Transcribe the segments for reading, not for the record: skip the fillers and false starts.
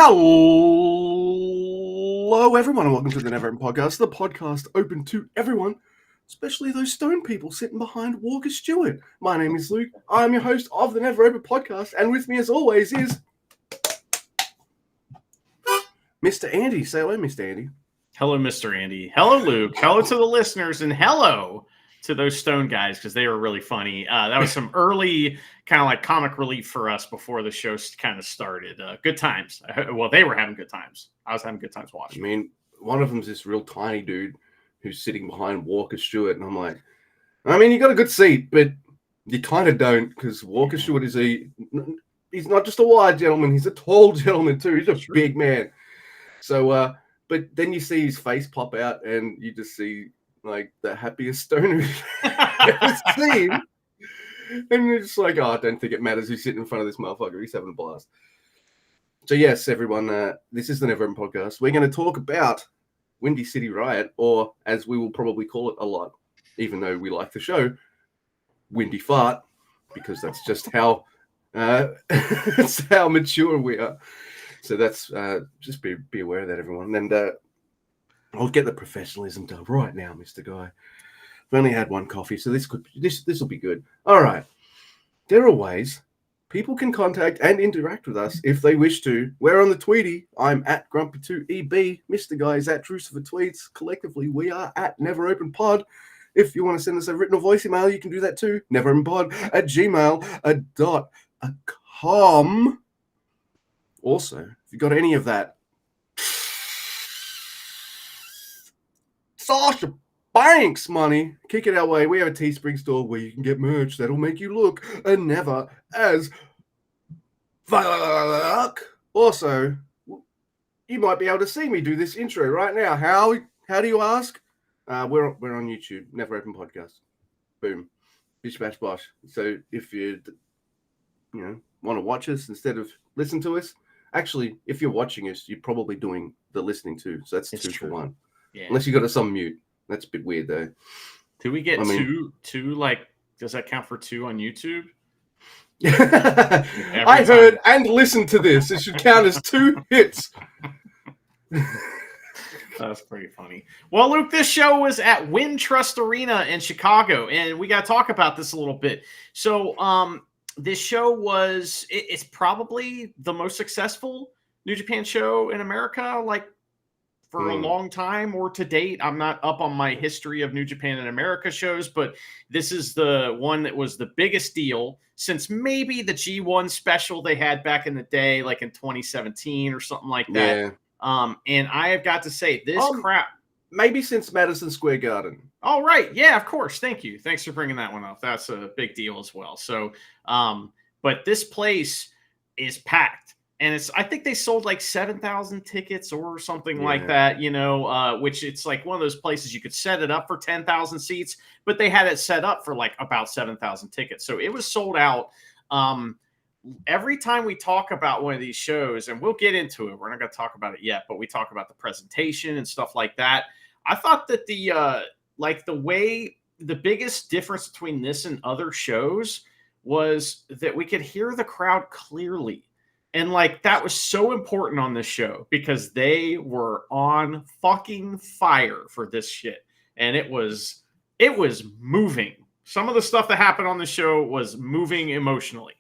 Hello, everyone, and welcome to the NeverOpenPod, the podcast open to everyone, especially those stone people sitting behind Walker Stewart. My name is Luke. I am your host of the NeverOpenPod, and with me, as always, is Mr. Andy. Say hello, Mr. Andy. Hello, Mr. Andy. Hello, Luke. Hello to the listeners, and hello to those stone guys, because they were really funny. That was some early kind of like comic relief for us before the show kind of started. Good times. Well, they were having good times. I was having good times watching. I mean, one of them's this real tiny dude who's sitting behind Walker Stewart, and I'm like, I mean, you got a good seat, but you kind of don't, because Walker Stewart he's not just a wide gentleman, he's a tall gentleman too. He's a big man. So, but then you see his face pop out, and you just see like the happiest stoner I've ever seen. And you're just like, oh, I don't think it matters who's sitting in front of this motherfucker. He's having a blast. So yes, everyone, this is the NeverOpenPod. We're going to talk about Windy City Riot, or as we will probably call it a lot, even though we like the show, Windy Fart, because that's just how that's how mature we are. So that's just be aware of that, everyone. And I'll get the professionalism done right now, Mr. Guy. I've only had one coffee, so this will be good. All right. There are ways people can contact and interact with us if they wish to. We're on the Tweety. I'm at Grumpy2EB. Mr. Guy is at Trucifer Tweets. Collectively, we are at NeverOpenPod. If you want to send us a written or voice email, you can do that too. NeverOpenPod@gmail.com. Also, if you got any of that Sasha Banks money, kick it our way. We have a Teespring store where you can get merch that'll make you look never as fuck. Also, you might be able to see me do this intro right now. How do you ask? We're on YouTube, NeverOpenPod. Boom, bish bash bosh. So if you want to watch us instead of listen to us, actually, if you're watching us, you're probably doing the listening too. So that's two for one. Yeah. Unless you got us on mute. That's a bit weird, though. Do we get two? Like, does that count for two on YouTube? I heard and listened to this. It should count as two hits. That's pretty funny. Well, Luke, this show was at Wintrust Arena in Chicago, and we got to talk about this a little bit. So, this show it's probably the most successful New Japan show in America, like, for a long time or to date. I'm not up on my history of New Japan in America shows, but this is the one that was the biggest deal since maybe the G1 special they had back in the day, like in 2017 or something like that. Yeah. And I have got to say, this crowd... Maybe since Madison Square Garden. Oh, right. Yeah, of course. Thank you. Thanks for bringing that one up. That's a big deal as well. So, but this place is packed. And I think they sold like 7,000 tickets or something like that, which it's like one of those places you could set it up for 10,000 seats, but they had it set up for like about 7,000 tickets. So it was sold out. Every time we talk about one of these shows, and we'll get into it, we're not going to talk about it yet, but we talk about the presentation and stuff like that. I thought that the biggest difference between this and other shows was that we could hear the crowd clearly. And like, that was so important on this show because they were on fucking fire for this shit. And it was moving. Some of the stuff that happened on the show was moving emotionally.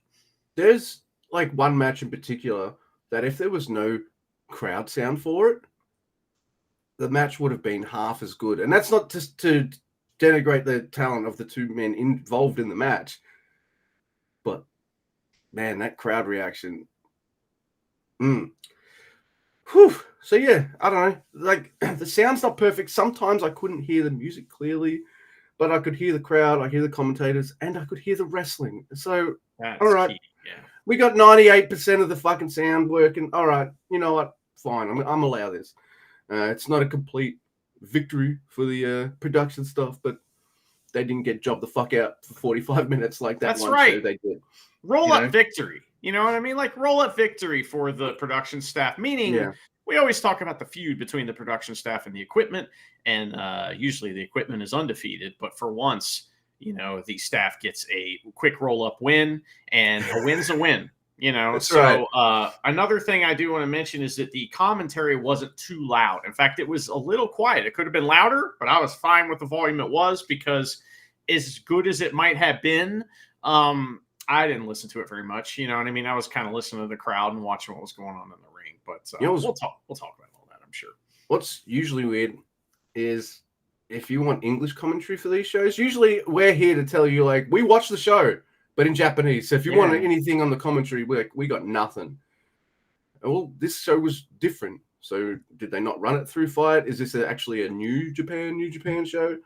There's like one match in particular that if there was no crowd sound for it, the match would have been half as good. And that's not just to denigrate the talent of the two men involved in the match. But man, that crowd reaction... Whew. So yeah, I don't know. Like, the sound's not perfect. Sometimes I couldn't hear the music clearly, but I could hear the crowd, I hear the commentators, and I could hear the wrestling. So that's all right, yeah. We got 98% of the fucking sound working. All right, you know what? Fine, I'm allow this. It's not a complete victory for the production stuff, but they didn't get jobbed the fuck out for 45 minutes like that. That's one right. show they did. Roll up victory. You know what I mean? Like, roll up victory for the production staff, meaning we always talk about the feud between the production staff and the equipment, and usually the equipment is undefeated, but for once, the staff gets a quick roll-up win, and a win's a win. You know, That's so right. another thing I do want to mention is that the commentary wasn't too loud. In fact, it was a little quiet. It could have been louder, but I was fine with the volume it was, because as good as it might have been, I didn't listen to it very much. You know what I mean? I was kind of listening to the crowd and watching what was going on in the ring. But You know, we'll talk about all that, I'm sure. what's usually weird is if you want English commentary for these shows, usually we're here to tell you, like, we watch the show, but in Japanese. So if you want anything on the commentary, we got nothing. Well, this show was different. So did they not run it through Fight? Is this actually a New Japan show?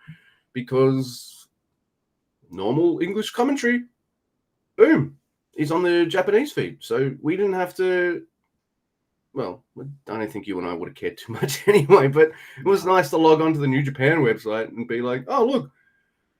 Because normal English commentary, boom, is on the Japanese feed. So we didn't have to. Well, I don't think you and I would have cared too much anyway, but it was nice to log on to the New Japan website and be like, oh, look,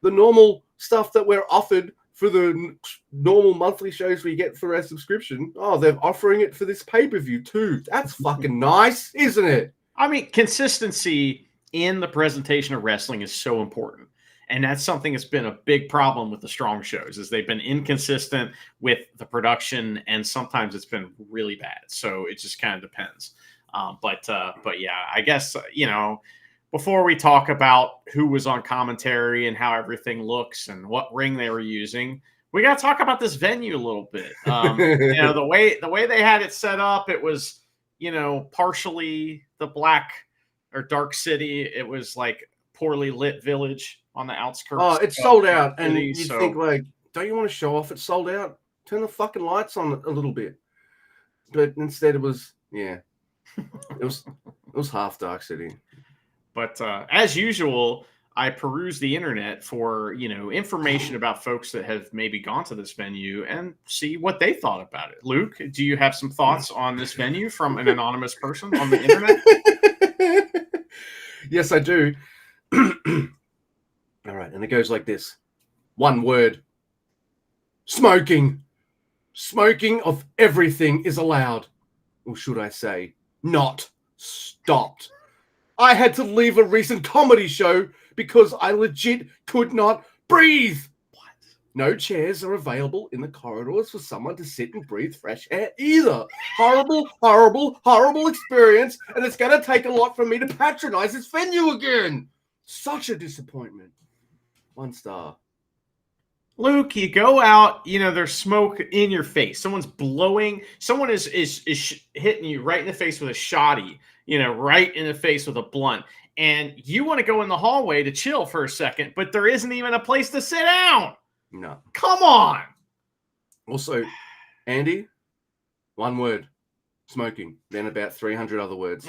the normal stuff that we're offered for the normal monthly shows we get for our subscription. Oh, they're offering it for this pay-per-view too. That's fucking nice, isn't it? I mean, consistency in the presentation of wrestling is so important. And that's something that's been a big problem with the strong shows, is they've been inconsistent with the production, and sometimes it's been really bad. So it just kind of depends. But yeah, I guess, before we talk about who was on commentary and how everything looks and what ring they were using, we got to talk about this venue a little bit. The way they had it set up, it was, partially the black or dark city. It was like poorly lit village on the outskirts. Oh, it's sold out, and city, you'd think, like, don't you want to show off it's sold out? Turn the fucking lights on a little bit. But instead, it was it was half dark city. But as usual, I peruse the internet for information about folks that have maybe gone to this venue and see what they thought about it. Luke, do you have some thoughts on this venue from an anonymous person on the internet? Yes, I do. All right, and it goes like this. One word. Smoking. Smoking of everything is allowed. Or should I say, not stopped. I had to leave a recent comedy show because I legit could not breathe. What? No chairs are available in the corridors for someone to sit and breathe fresh air either. Horrible, horrible, horrible experience, and it's going to take a lot for me to patronize this venue again. Such a disappointment. 1 star. Luke, you go out, there's smoke in your face. Someone's blowing. Someone is hitting you right in the face with a shotty, right in the face with a blunt. And you want to go in the hallway to chill for a second, but there isn't even a place to sit down. No. Come on. Also, Andy, 1 word. Smoking. Then about 300 other words.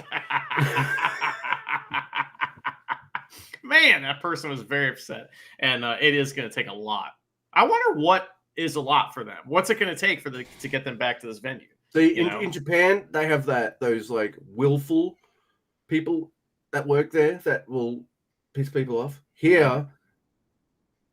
Man, that person was very upset. And it is going to take a lot. I wonder what is a lot for them. What's it going to take to get them back to this venue? See, in Japan, they have those like willful people that work there that will piss people off. Here,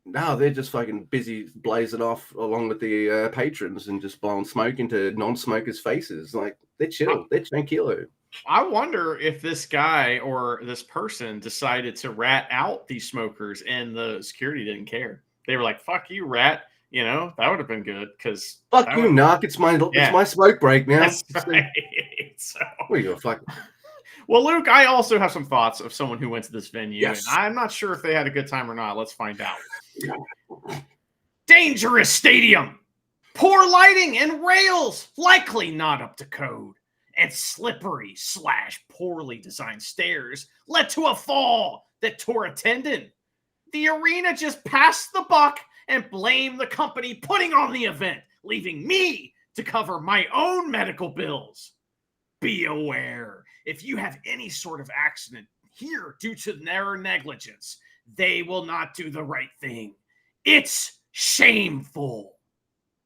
no, they're just fucking busy blazing off along with the patrons and just blowing smoke into non-smokers' faces. Like, they're chill. They're tranquilo. I wonder if this guy or this person decided to rat out these smokers and the security didn't care. They were like, fuck you, rat. That would have been good because fuck you, knock. It's my smoke break now. That's right. So, what are you, fuck? Well, Luke, I also have some thoughts of someone who went to this venue, yes. And I'm not sure if they had a good time or not. Let's find out. Dangerous stadium. Poor lighting and rails, likely not up to code. And slippery / poorly designed stairs led to a fall that tore a tendon. The arena just passed the buck and blamed the company putting on the event, leaving me to cover my own medical bills. Be aware, if you have any sort of accident here due to their negligence, they will not do the right thing. It's shameful.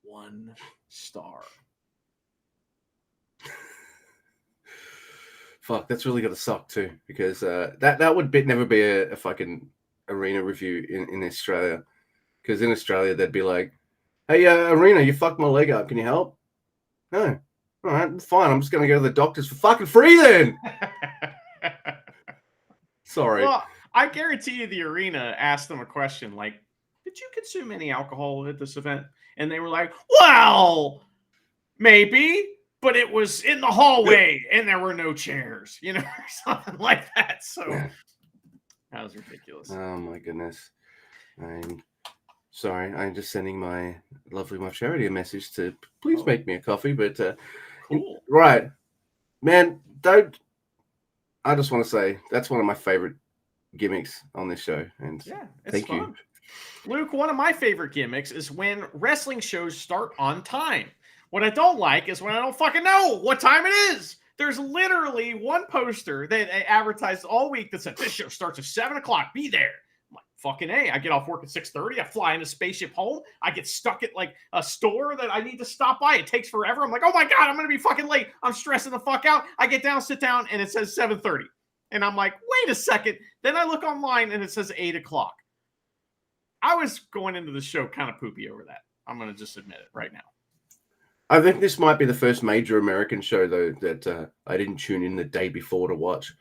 1 star. Fuck, that's really got to suck too, because that would never be a fucking arena review in Australia. Because in Australia, they'd be like, hey, arena, you fucked my leg up. Can you help? No. All right, fine. I'm just going to go to the doctors for fucking free then. Sorry. Well, I guarantee you the arena asked them a question like, did you consume any alcohol at this event? And they were like, well, Maybe, but it was in the hallway and there were no chairs, or something like that. So that was ridiculous. Oh my goodness. I'm sorry. I'm just sending my lovely wife Charity a message to please make me a coffee. But cool. Right. Man, I just want to say that's one of my favorite gimmicks on this show. And thank you. Luke, one of my favorite gimmicks is when wrestling shows start on time. What I don't like is when I don't fucking know what time it is. There's literally one poster that they advertised all week that said, this show starts at 7 o'clock. Be there. I'm like, fucking A. I get off work at 6:30. I fly in a spaceship home. I get stuck at like a store that I need to stop by. It takes forever. I'm like, oh my God, I'm going to be fucking late. I'm stressing the fuck out. I get down, sit down, and it says 7:30. And I'm like, wait a second. Then I look online and it says 8 o'clock. I was going into the show kind of poopy over that. I'm going to just admit it right now. I think this might be the first major American show, though, that I didn't tune in the day before to watch.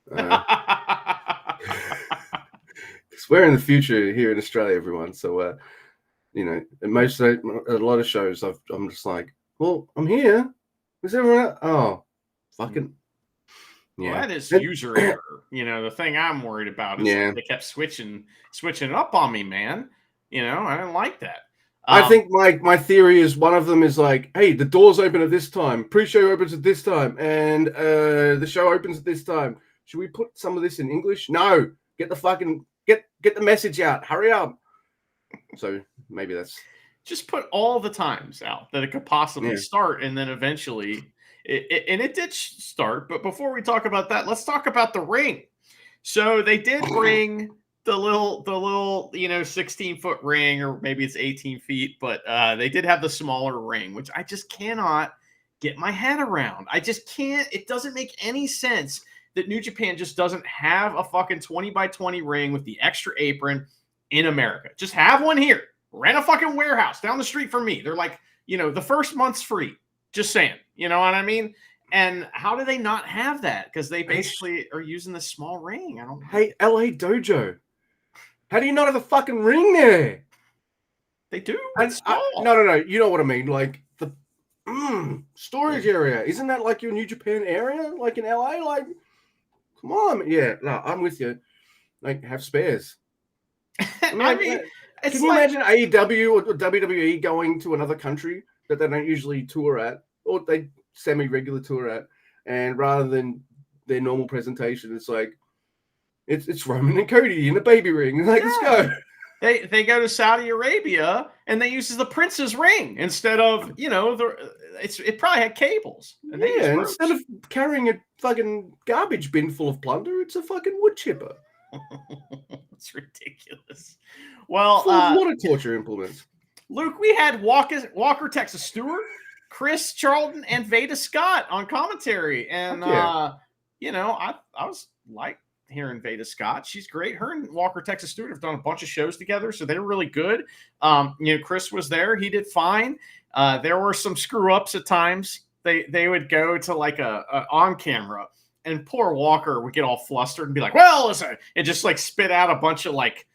Because we're in the future here in Australia, everyone. So, a lot of shows, I'm just like, well, I'm here. Is everyone? Oh, fucking. Yeah, well, that is user error. The thing I'm worried about is that they kept switching it up on me, man. I didn't like that. I think my theory is one of them is like, hey, the doors open at this time, pre-show opens at this time, and the show opens at this time. Should we put some of this in English? No, get the message out. Hurry up. So maybe that's just put all the times out that it could possibly start, and then eventually. It did start, but before we talk about that, let's talk about the ring. So they did bring the little 16-foot ring, or maybe it's 18 feet, but they did have the smaller ring, which I just cannot get my head around. I just can't. It doesn't make any sense that New Japan just doesn't have a fucking 20x20 ring with the extra apron in America. Just have one here. Rent a fucking warehouse down the street from me. They're like, the first month's free. Just saying. You know what I mean? And how do they not have that? Because they basically are using this small ring. I don't know. Hey, LA Dojo. How do you not have a fucking ring there? They do. No. You know what I mean? Like the storage area. Isn't that like your New Japan area? Like in LA? Like, come on. Yeah, no, I'm with you. Like, have spares. Can you imagine AEW or WWE going to another country that they don't usually tour at, or they semi-regular tour at, and rather than their normal presentation, it's like it's Roman and Cody in a baby ring. Like, let's go. They go to Saudi Arabia and they use the prince's ring instead of it probably had cables. And instead of carrying a fucking garbage bin full of plunder, it's a fucking wood chipper. It's ridiculous. Well, full of water torture implements. Luke, we had Walker Texas Stewart, Chris Charlton, and Veda Scott on commentary, and I was like hearing Veda Scott. She's great. Her and Walker Texas Stewart have done a bunch of shows together, so they're really good. Chris was there; he did fine. There were some screw ups at times. They would go to like a on camera, and poor Walker would get all flustered and be like, "Well, listen," and just like spit out a bunch of like.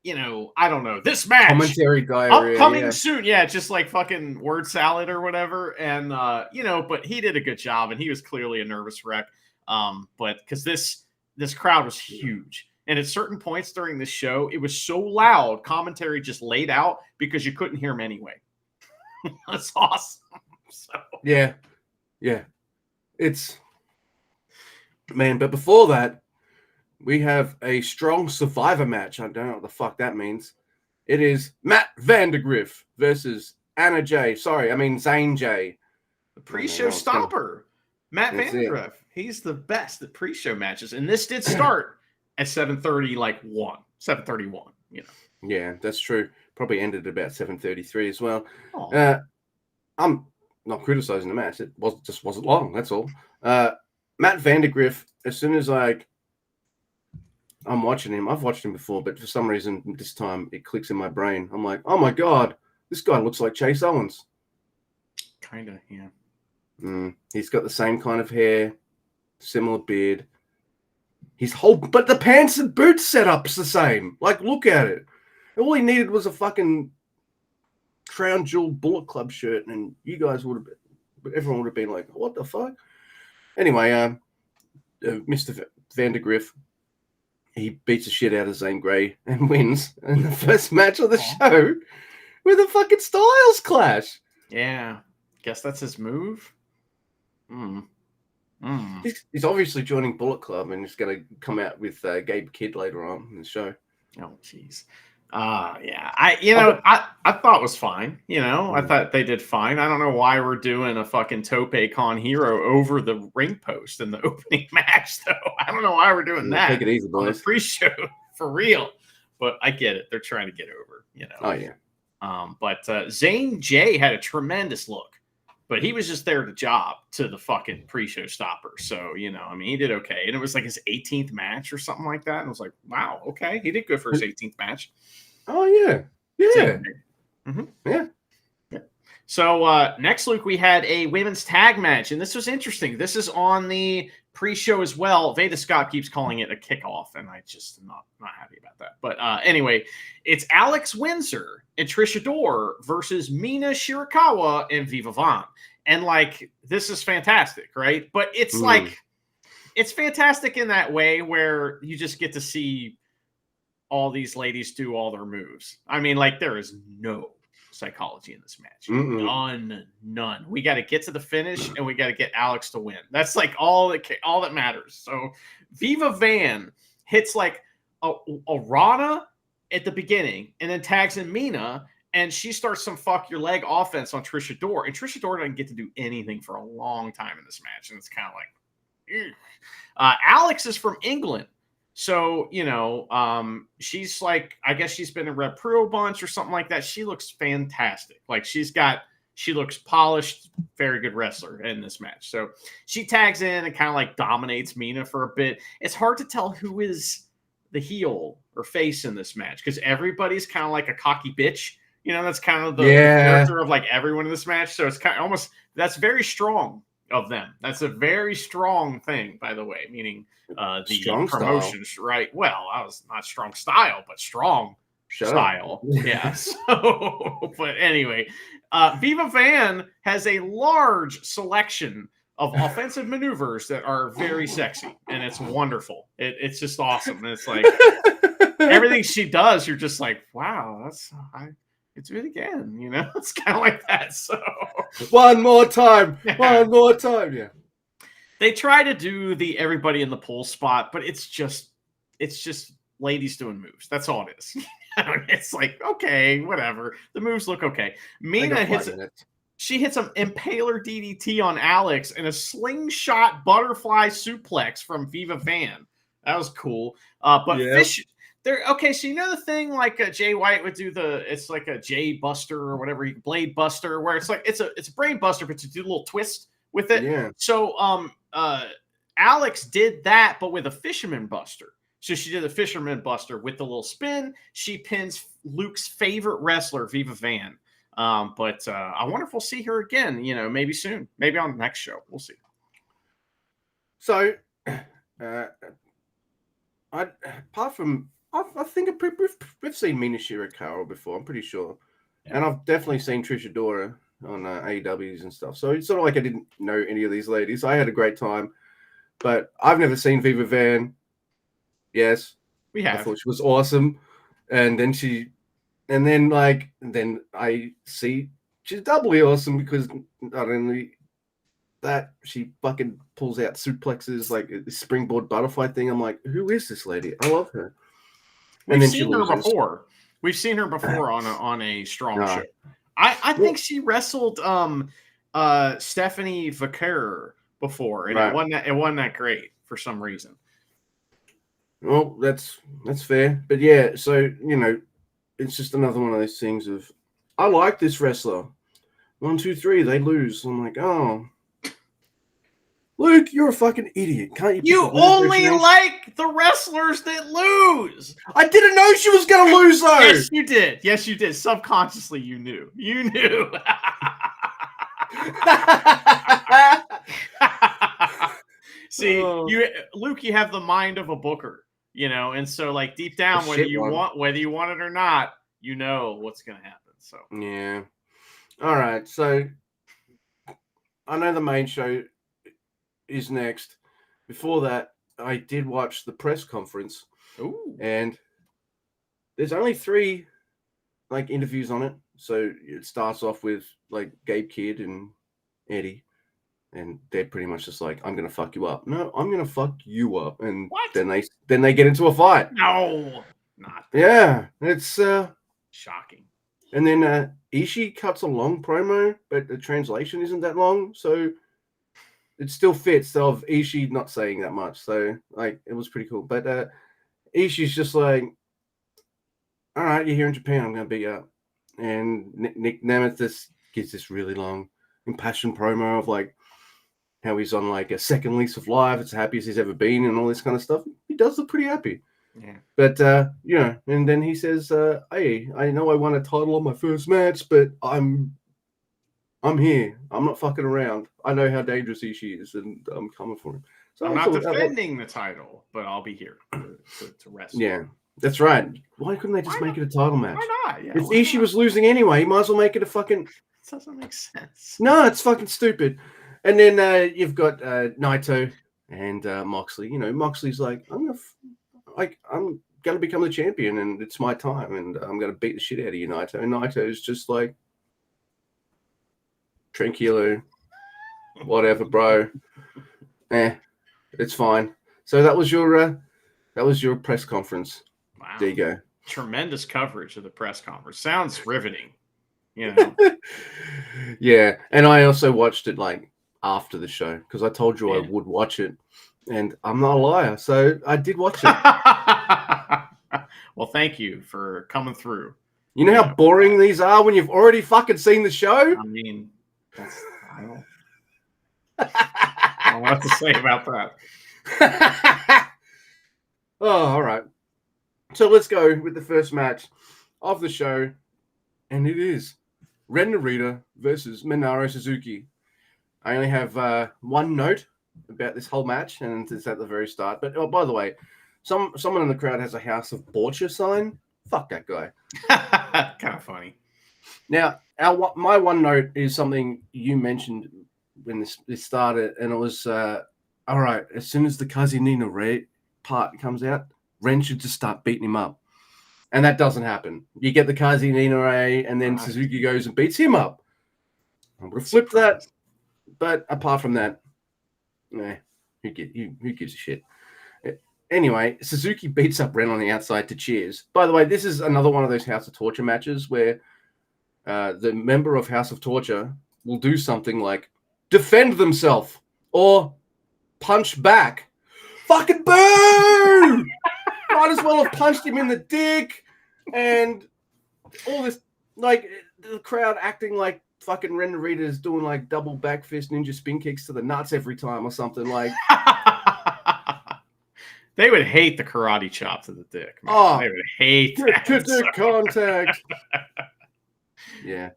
I don't know, this match commentary diarrhea upcoming soon. Yeah, just like fucking word salad or whatever. And but he did a good job, and he was clearly a nervous wreck. But because this crowd was huge, and at certain points during this show, it was so loud, commentary just laid out because you couldn't hear him anyway. That's awesome. So yeah, it's man. But before that, we have a strong survivor match. I don't know what the fuck that means. It is Matt Vandergriff versus Zane J. The pre-show stomper. Matt Vandergriff. He's the best at pre-show matches. And this did start at 7:30, 7:31, Yeah, that's true. Probably ended about 7:33 as well. I'm not criticizing the match. It just wasn't long. That's all. Matt Vandergriff, as soon as I'm watching him. I've watched him before, but for some reason this time it clicks in my brain. I'm like, oh my God, this guy looks like Chase Owens. Kind of, yeah. He's got the same kind of hair, similar beard. But the pants and boots setup's the same. Like, look at it. All he needed was a fucking Crown Jewel Bullet Club shirt, and you guys would have been everyone would have been like, "What the fuck?" Anyway, Mr. Vandergriff, he beats the shit out of Zane Grey and wins in the first match of the show with a fucking Styles clash. Yeah, guess that's his move. He's obviously joining Bullet Club and he's going to come out with Gabe Kidd later on in the show. Oh, jeez. Yeah. I thought it was fine. I thought they did fine. I don't know why we're doing a fucking Tope Con Hero over the ring post in the opening match, though. I don't know why we're doing that. Take it easy, boys. On the pre-show, for real. But I get it. They're trying to get over, Oh, yeah. But Zane J had a tremendous look. But he was just there to job to the fucking pre-show stopper. So, he did okay. And it was like his 18th match or something like that. And I was like, wow, okay. He did good for his 18th match. Oh, yeah. Yeah. Mm-hmm. Yeah. So, next, Luke, we had a women's tag match. And this was interesting. This is on the pre-show as well. Veda Scott keeps calling it a kickoff. And I just am not happy about that. But anyway, it's Alex Windsor and Trish Adora versus Mina Shirakawa and Viva Vaughn. And this is fantastic, right? But it's it's fantastic in that way where you just get to see all these ladies do all their moves. I mean, there is no psychology in this match. None. We got to get to the finish and we got to get Alex to win. That's all that matters. So Viva Van hits a Rana at the beginning and then tags in Mina and she starts some fuck your leg offense on Trish Adora. And Trish Adora doesn't get to do anything for a long time in this match. And it's kind of Alex is from England. So, she's I guess she's been in Red Pro a bunch or something like that. She looks fantastic. She looks polished, very good wrestler in this match. So she tags in and kind of dominates Mina for a bit. It's hard to tell who is the heel or face in this match because everybody's kind of like a cocky bitch. That's kind of the character of everyone in this match. So it's kind of almost, that's very strong of them. That's a very strong thing, by the way, meaning the strong promotions, style. Right? Well, I was not strong style, but strong style. Yeah. So, but anyway, Viva Van has a large selection of offensive maneuvers that are very sexy, and it's wonderful. It's just awesome. And it's everything she does, you're just wow, it's it again, it's kind of like that. So one more time. Yeah. They try to do the everybody in the pool spot, but it's just ladies doing moves. That's all it is. It's okay, whatever. The moves look okay. Mina hits an impaler DDT on Alex and a slingshot butterfly suplex from Viva Van. That was cool. But Fish. Okay, so the thing Jay White would do it's like a J Buster or whatever, Blade Buster, where it's it's a brain buster, but you do a little twist with it. Yeah. So Alex did that, but with a Fisherman Buster. So she did a Fisherman Buster with the little spin. She pins Luke's favorite wrestler, Viva Van. But I wonder if we'll see her again. Maybe soon, maybe on the next show. We'll see. So, apart from. I think we've seen Mina Shirakawa before, I'm pretty sure. Yeah. And I've definitely seen Trish Adora on AEWs and stuff. So it's sort of I didn't know any of these ladies. I had a great time. But I've never seen Viva Van. Yes. We have. I thought she was awesome. And then then I see she's doubly awesome because not only that, she fucking pulls out suplexes, a springboard butterfly thing. I'm like, who is this lady? I love her. We've seen her before. We've seen her before on a strong show. I think she wrestled Stephanie Vaquer before, and it wasn't that great for some reason. Well, that's fair, but yeah. So it's just another one of those things of I like this wrestler. 1, 2, 3, they lose. I'm like, oh. Luke, you're a fucking idiot. Can't you? You only like the wrestlers that lose. I didn't know she was going to lose, though. Yes, you did. Yes, you did. Subconsciously, you knew. You knew. See, Luke, you have the mind of a booker, and so deep down, whether you want it or not, you know what's going to happen. So yeah. All right. So I know the main show is next. Before that, I did watch the press conference. Ooh. And there's only 3 like interviews on it. So it starts off with like Gabe Kidd and Eddie. And they're pretty much just like, I'm gonna fuck you up. No, I'm gonna fuck you up. And What? then they get into a fight. No, not that. Yeah, it's Shocking. and then Ishii cuts a long promo, but the translation isn't that long, so it still fits of Ishii not saying that much. So like it was pretty cool. But Ishii's just like, all right, you're here in Japan, I'm gonna beat you up. And Nick Nemeth just gives this really long, impassioned promo of like how he's on like a second lease of life, it's the happiest he's ever been, and all this kind of stuff. He does look pretty happy. Yeah. But and then he says, hey, I know I won a title on my first match, but I'm here. I'm not fucking around. I know how dangerous Ishii is, and I'm coming for him. So I'm not defending the title, but I'll be here to wrestle. Yeah, that's right. Why couldn't they just make it a title match? Why not? Yeah, if Ishii was losing anyway, you might as well make it a fucking... It doesn't make sense. No, it's fucking stupid. And then you've got Naito and Moxley. You know, Moxley's like, I'm gonna become the champion, and it's my time, and I'm gonna beat the shit out of you, Naito. And Naito's just like, tranquilo, whatever, bro. It's fine. So that was your press conference. Wow. There you go. Tremendous coverage of the press conference. Sounds riveting. You know. Yeah, and I also watched it like after the show because I told you I would watch it, and I'm not a liar, so I did watch it. Well, thank you for coming through. You know how boring these are when you've already fucking seen the show? I mean, I don't know what to say about that. Oh, all right. So let's go with the first match of the show, and it is Ren Narita versus Minoru Suzuki. I only have one note about this whole match, and it's at the very start. But by the way, someone in the crowd has a House of Borcha sign. Fuck that guy. Kind of funny. Now, my one note is something you mentioned when this started, and it was, all right, as soon as the Kazinina Ray part comes out, Ren should just start beating him up. And that doesn't happen. You get the Kazinina Ray, and then Suzuki goes and beats him up. I'm going to flip that. But apart from that, who gives a shit? Anyway, Suzuki beats up Ren on the outside to cheers. By the way, this is another one of those House of Torture matches where the member of House of Torture will do something like defend themselves or punch back. Fucking boo! Might as well have punched him in the dick, and all this, like, the crowd acting like fucking Ren Narita is doing like double back fist ninja spin kicks to the nuts every time or something. Like, they would hate the karate chop to the dick. Man. Oh, they would hate that. Dick contact. Yeah.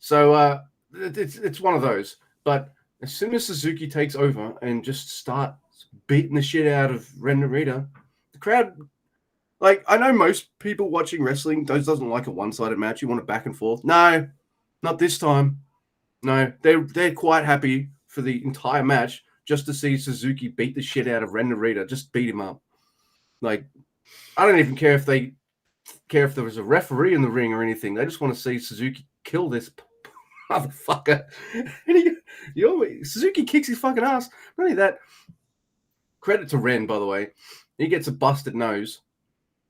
So it's one of those. But as soon as Suzuki takes over and just starts beating the shit out of Ren Narita, the crowd, like, I know most people watching wrestling doesn't like a one-sided match. You want it back and forth. No, not this time. No, they're quite happy for the entire match just to see Suzuki beat the shit out of Ren Narita. Just beat him up. Like, I don't even care if there was a referee in the ring or anything. They just want to see Suzuki kill this motherfucker. And Suzuki kicks his fucking ass. Not only that, credit to Ren, by the way. He gets a busted nose,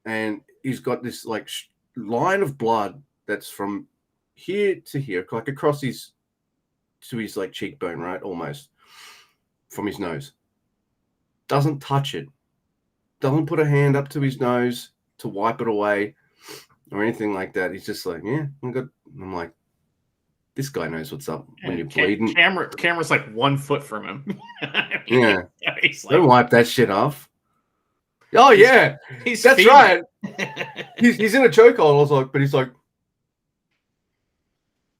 and he's got this like line of blood that's from here to here, like across his like cheekbone, right? Almost from his nose. Doesn't touch it. Doesn't put a hand up to his nose to wipe it away or anything like that. He's just like, yeah, I'm like, this guy knows what's up when you're bleeding. Camera's like 1 foot from him. Yeah. He's like, don't wipe that shit off. Oh, yeah. That's feeding. right. he's in a chokehold, but he's like,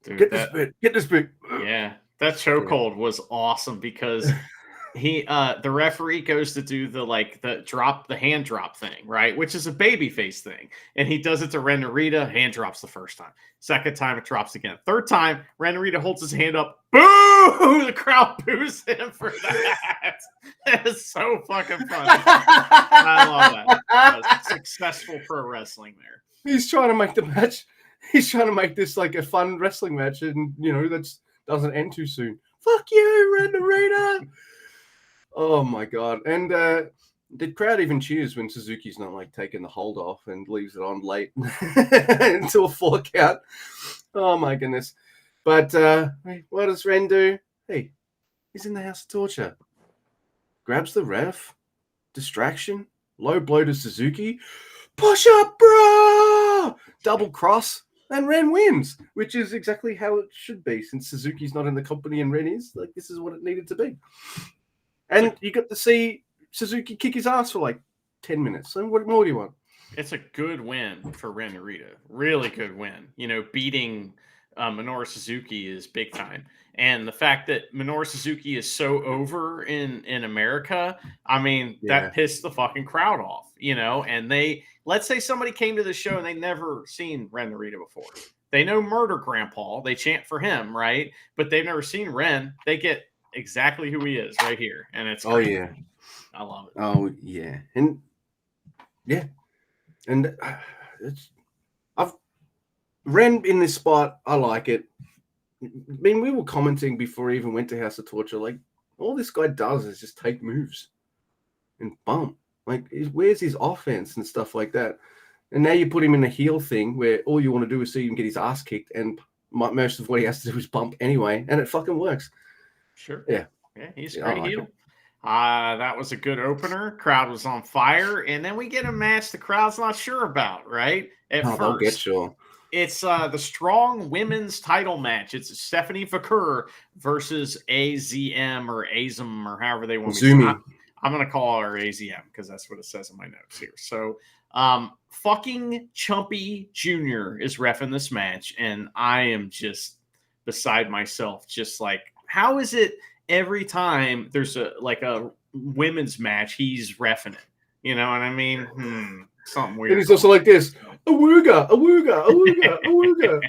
dude, get this bit. Yeah. That chokehold was awesome because the referee goes to do the hand drop thing, right? Which is a babyface thing. And he does it to Ren Narita, hand drops the first time. Second time it drops again. Third time, Ren Narita holds his hand up. Boo! The crowd boos him for that. That is so fucking funny. I love that. Successful pro wrestling there. He's trying to make the match. He's trying to make this like a fun wrestling match, and that doesn't end too soon. Fuck you, Ren Narita. Oh my god! And the crowd even cheers when Suzuki's not like taking the hold off and leaves it on late until a 4 count. Oh my goodness! But what does Ren do? Hey, he's in the House of Torture. Grabs the ref, distraction, low blow to Suzuki, push up, bro, double cross, and Ren wins, which is exactly how it should be since Suzuki's not in the company and Ren is. Like, this is what it needed to be. And you got to see Suzuki kick his ass for like 10 minutes. So what more do you want? It's a good win for Ren Narita. Really good win. Beating Minoru Suzuki is big time. And the fact that Minoru Suzuki is so over in America, I mean, that pissed the fucking crowd off, And let's say somebody came to the show and they never seen Ren Narita before. They know Murder Grandpa. They chant for him, right? But they've never seen Ren. They get exactly who he is right here, and it's great. Oh yeah, I love it. Oh yeah, and I've Ren in this spot. I like it. I mean, we were commenting before he even went to House of Torture. Like, all this guy does is just take moves and bump. Like, where's his offense and stuff like that? And now you put him in a heel thing where all you want to do is see him get his ass kicked, and most of what he has to do is bump anyway, and it fucking works. Sure. Yeah, he's a great heel. That was a good opener. Crowd was on fire, and then we get a match the crowd's not sure about, right? I'll get sure. It's the Strong Women's Title match. It's Stephanie Vaquer versus AZM or AZM or however they want me to say it. I'm going to call her AZM because that's what it says in my notes here. So, fucking Chumpy Jr. is reffing this match, and I am just beside myself. Just like, how is it every time there's a women's match, he's reffing it? You know what I mean? Something weird. And he's also like this, awooga, awooga, awooga, awooga.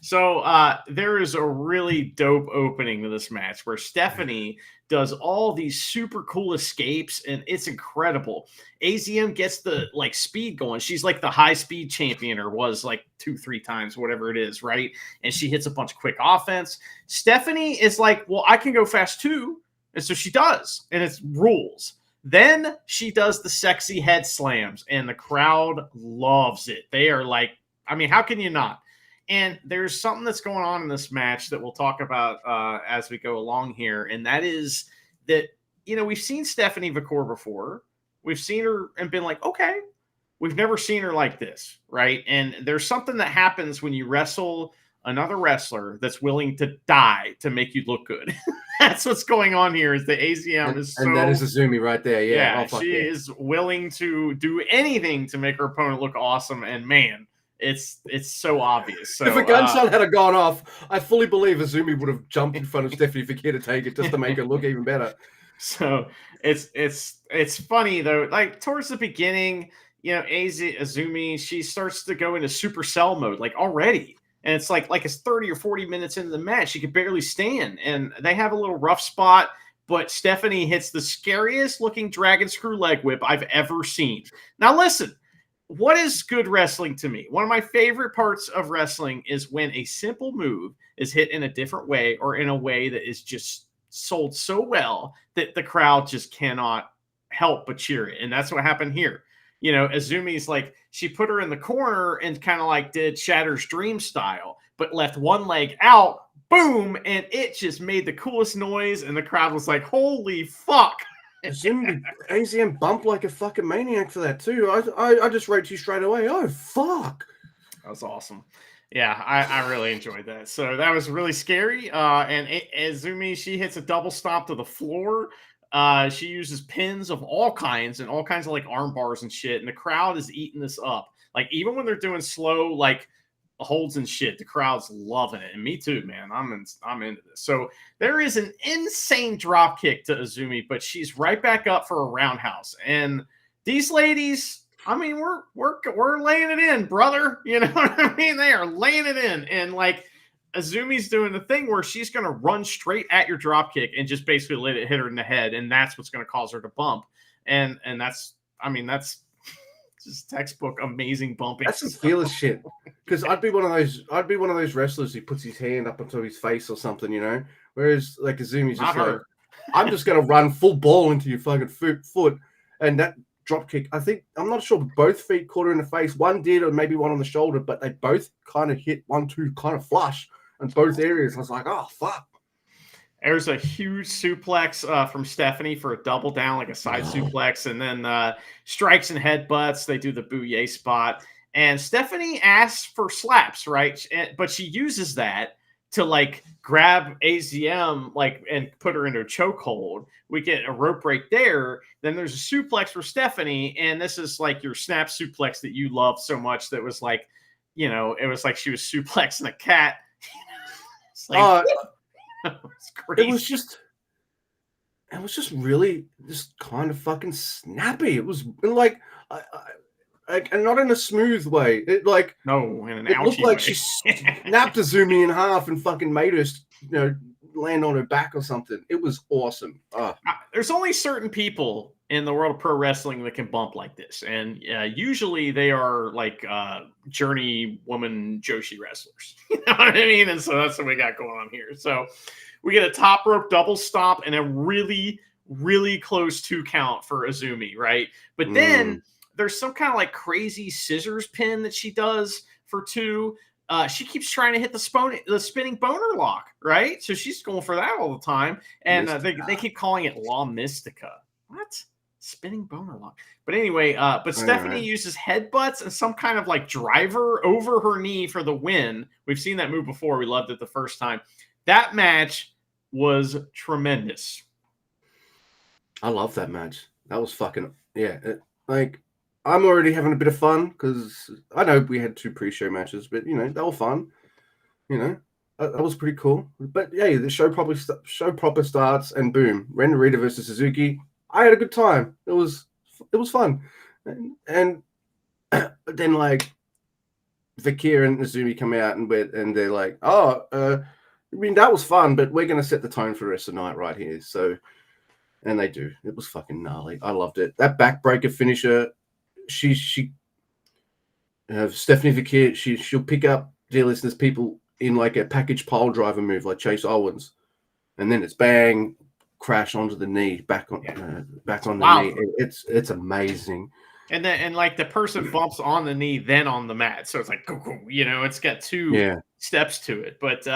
So there is a really dope opening to this match where Stephanie does all these super cool escapes, and it's incredible. AZM gets the speed going. She's like the high speed champion, or was like 2-3 times, whatever it is, right? And she hits a bunch of quick offense. Stephanie is like, well, I can go fast too. And so she does, and it's rules. Then she does the sexy head slams, and the crowd loves it. They are like, I mean, how can you not? And there's something that's going on in this match that we'll talk about as we go along here. And that is that, we've seen Stephanie Vaquer before. We've seen her and been like, okay, we've never seen her like this, right? And there's something that happens when you wrestle another wrestler that's willing to die to make you look good. That's what's going on here. Is the AZM and that is Azumi right there. Yeah, she is willing to do anything to make her opponent look awesome. And man, it's so obvious. So, if a gunshot had gone off, I fully believe Azumi would have jumped in front of Stephanie Vaquer to take it just to make her look even better. So it's funny though. Like towards the beginning, Azumi, she starts to go into supercell mode already. And it's like it's 30 or 40 minutes into the match. She could barely stand. And they have a little rough spot, but Stephanie hits the scariest looking dragon screw leg whip I've ever seen. Now listen, what is good wrestling to me? One of my favorite parts of wrestling is when a simple move is hit in a different way, or in a way that is just sold so well that the crowd just cannot help but cheer it. And that's what happened here. Azumi's she put her in the corner and kind of did Shatter's Dream style, but left one leg out, boom, and it just made the coolest noise, and the crowd was like, holy fuck. AZM bumped like a fucking maniac for that too. I just wrote to you straight away. Oh fuck, that was awesome. Yeah, I really enjoyed that. So that was really scary. And Azumi, she hits a double stomp to the floor. She uses pins of all kinds and all kinds of arm bars and shit. And the crowd is eating this up. Even when they're doing slow, holds and shit. The crowd's loving it, and me too, man. I'm into this. So there is an insane drop kick to Azumi, but she's right back up for a roundhouse. And these ladies, I mean, we're laying it in, brother. You know what I mean? They are laying it in, and like Azumi's doing the thing where she's going to run straight at your drop kick and just basically let it hit her in the head, and that's what's going to cause her to bump. And that's, I mean, that's just textbook amazing bumping. That's some fearless shit. Because I'd be one of those wrestlers who puts his hand up onto his face or something, you know. Whereas like Azumi's just like, I'm just gonna run full ball into your fucking foot, and that drop kick. I'm not sure both feet caught her in the face. One did, or maybe one on the shoulder, but they both kind of hit 1-2 kind of flush in both areas. I was like, oh fuck. There's a huge suplex from Stephanie for a double down, like a side suplex, and then strikes and headbutts. They do the bouye spot, and Stephanie asks for slaps, right? But she uses that to like grab AZM, like, and put her into a chokehold. We get a rope break there. Then there's a suplex for Stephanie, and this is like your snap suplex that you love so much. That was like, you know, it was like she was suplexing a cat. It's like, it was just really just kind of fucking snappy. It was like, and not in a smooth way. It like, no, in an it looked like way. she snapped Azumi in half and fucking made her, you know, land on her back or something. It was awesome. There's only certain people in the world of pro wrestling that can bump like this, and usually they are like journey woman Joshi wrestlers. You know what I mean? And so that's what we got going on here. So we get a top rope double stomp and a really, really close 2 count for Azumi, right? But then there's some kind of like crazy scissors pin that she does for 2. She keeps trying to hit the spinning boner lock, right? So she's going for that all the time. And they keep calling it La Mystica. What? Spinning boner lock. But anyway, Stephanie uses headbutts and some kind of like driver over her knee for the win. We've seen that move before. We loved it the first time. That match was tremendous. I love that match. That was fucking, yeah. Like, I'm already having a bit of fun because I know we had 2 pre-show matches, but you know, they were fun. You know, that was pretty cool. But yeah, the show proper starts, and boom, Ren Narita versus Suzuki. I had a good time. It was fun, and then like Vakir and Azumi come out and they're like, oh, I mean, that was fun, but we're gonna set the tone for the rest of the night right here. So, and they do. It was fucking gnarly. I loved it. That backbreaker finisher. Stephanie Vakir, she'll pick up, dear listeners, people in like a package pile driver move like Chase Owens, and then it's bang, crash onto the knee, back on the knee. It's amazing. And like the person bumps on the knee, then on the mat, so it's like, you know, it's got 2 steps to it. But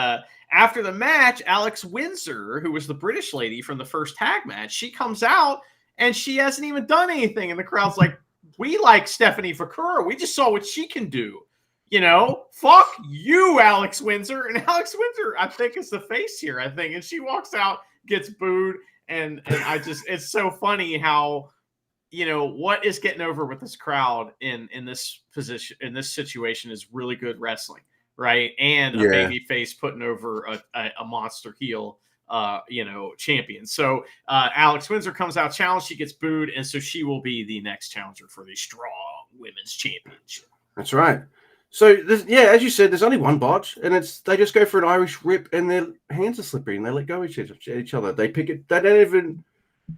after the match, Alex Windsor, who was the British lady from the first tag match, she comes out and she hasn't even done anything, and the crowd's like, we like Stephanie Vakura. We just saw what she can do. You know, fuck you, Alex Windsor. And Alex Windsor, I think, is the face here, I think. And she walks out, gets booed. And it's so funny how, you know, what is getting over with this crowd in this position, in this situation, is really good wrestling, right? And a baby face putting over a monster heel champion. So Alex Windsor comes out challenged, she gets booed, and so she will be the next challenger for the Strong Women's Championship. That's right. So as you said, there's only one botch, and they just go for an Irish whip, and their hands are slippery, and they let go of each other. They pick it. They don't even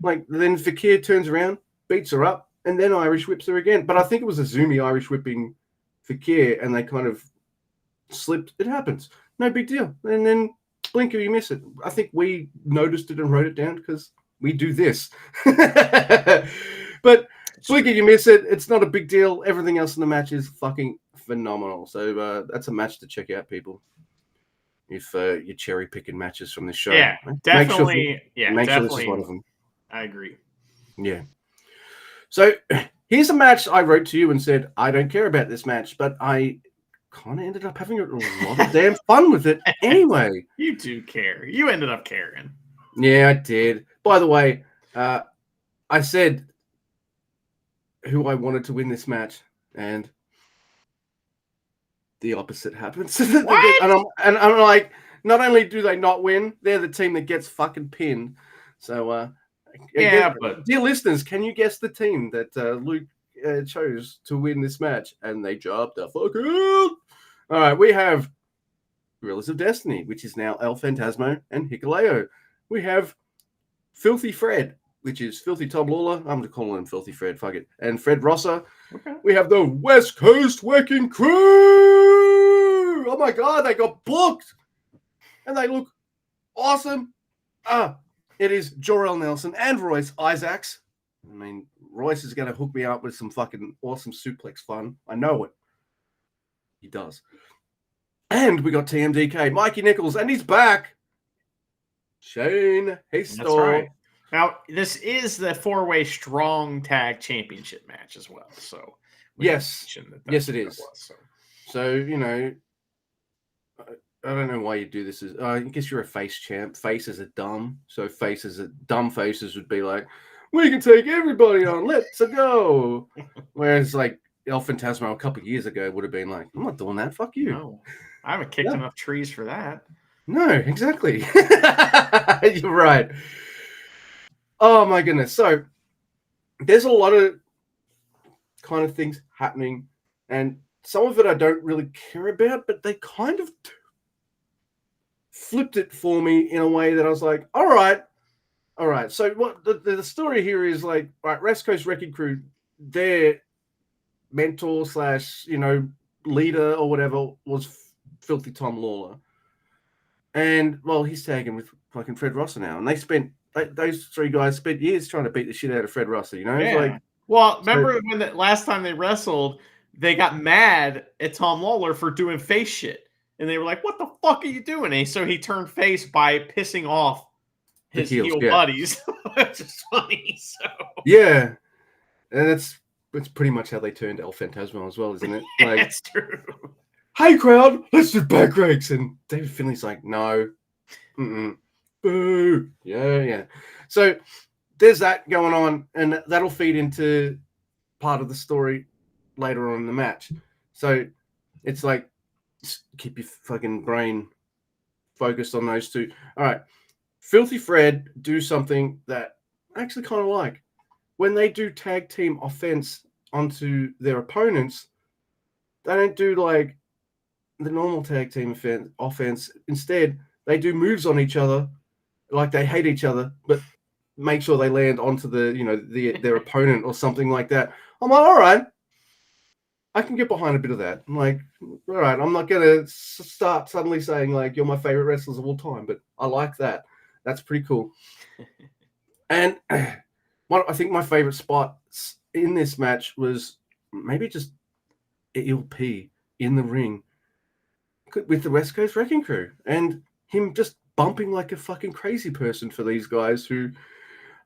Then Fakir turns around, beats her up, and then Irish whips her again. But I think it was Azumi Irish whipping Fakir, and they kind of slipped. It happens. No big deal. And then blinker, you miss it. I think we noticed it and wrote it down because we do this. But blinker, you miss it. It's not a big deal. Everything else in the match is fucking phenomenal. So that's a match to check out, people. If you're cherry picking matches from this show, definitely. Make sure this is one of them. I agree. Yeah. So here's a match I wrote to you and said I don't care about this match, but I kind of ended up having a lot of damn fun with it anyway. You do care. You ended up caring. Yeah, I did. By the way, I said who I wanted to win this match, and the opposite happens. What? and I'm like, not only do they not win, they're the team that gets fucking pinned. So, Yeah, but dear listeners, can you guess the team that Luke chose to win this match? And they dropped the fuck out. All right, we have Gorillas of Destiny, which is now El Phantasmo and Hikuleo. We have Filthy Fred, which is Filthy Tom Lawler. I'm going to call him Filthy Fred, fuck it. And Fred Rosser. okay. We have the West Coast Wrecking Crew. Oh my God, they got booked. And they look awesome. It is Jor-El Nelson and Royce Isaacs. I mean, Royce is going to hook me up with some fucking awesome suplex fun. I know it. He does. And we got TMDK, Mikey Nichols, and he's back. Shane Hastor. That's right. Now, this is the 4-way strong tag championship match as well. So, yes, yes, it is. So, you know, I don't know why you do this. I guess you're a face champ. Faces are dumb. So, dumb faces would be like, we can take everybody on. Let's go. Whereas, like, El Phantasmo a couple of years ago would have been like, I'm not doing that. Fuck you. No, I haven't kicked enough trees for that. No, exactly. You're right. Oh my goodness. So there's a lot of kind of things happening, and some of it I don't really care about, but they kind of flipped it for me in a way that I was like, all right. So what the story here is like, right, West Coast Wrecking Crew, their mentor / leader or whatever was Filthy Tom Lawler. And, well, he's tagging with fucking Fred Rosser now. And those three guys spent years trying to beat the shit out of Fred Rosser, you know? Yeah. Like, well, remember when the last time they wrestled, they got mad at Tom Lawler for doing face shit. And they were like, what the fuck are you doing? And so he turned face by pissing off his heel buddies. Which is funny. So yeah. And it's pretty much how they turned El Phantasmo as well, isn't it? Like, that's true. Hey, crowd, let's do back rakes. And David Finley's like, no. Boo. Yeah. So there's that going on, and that'll feed into part of the story later on in the match. So it's like, keep your fucking brain focused on those two. All right. Filthy Fred do something that I actually kind of like. When they do tag team offense onto their opponents, they don't do like the normal tag team offense. Instead, they do moves on each other, like they hate each other, but make sure they land onto their opponent or something like that. I'm like, all right, I can get behind a bit of that. I'm like, all right, I'm not gonna start suddenly saying like you're my favorite wrestlers of all time, but I like that. That's pretty cool. And I think my favorite spots in this match was maybe just ELP in the ring with the West Coast Wrecking Crew and him just bumping like a fucking crazy person for these guys who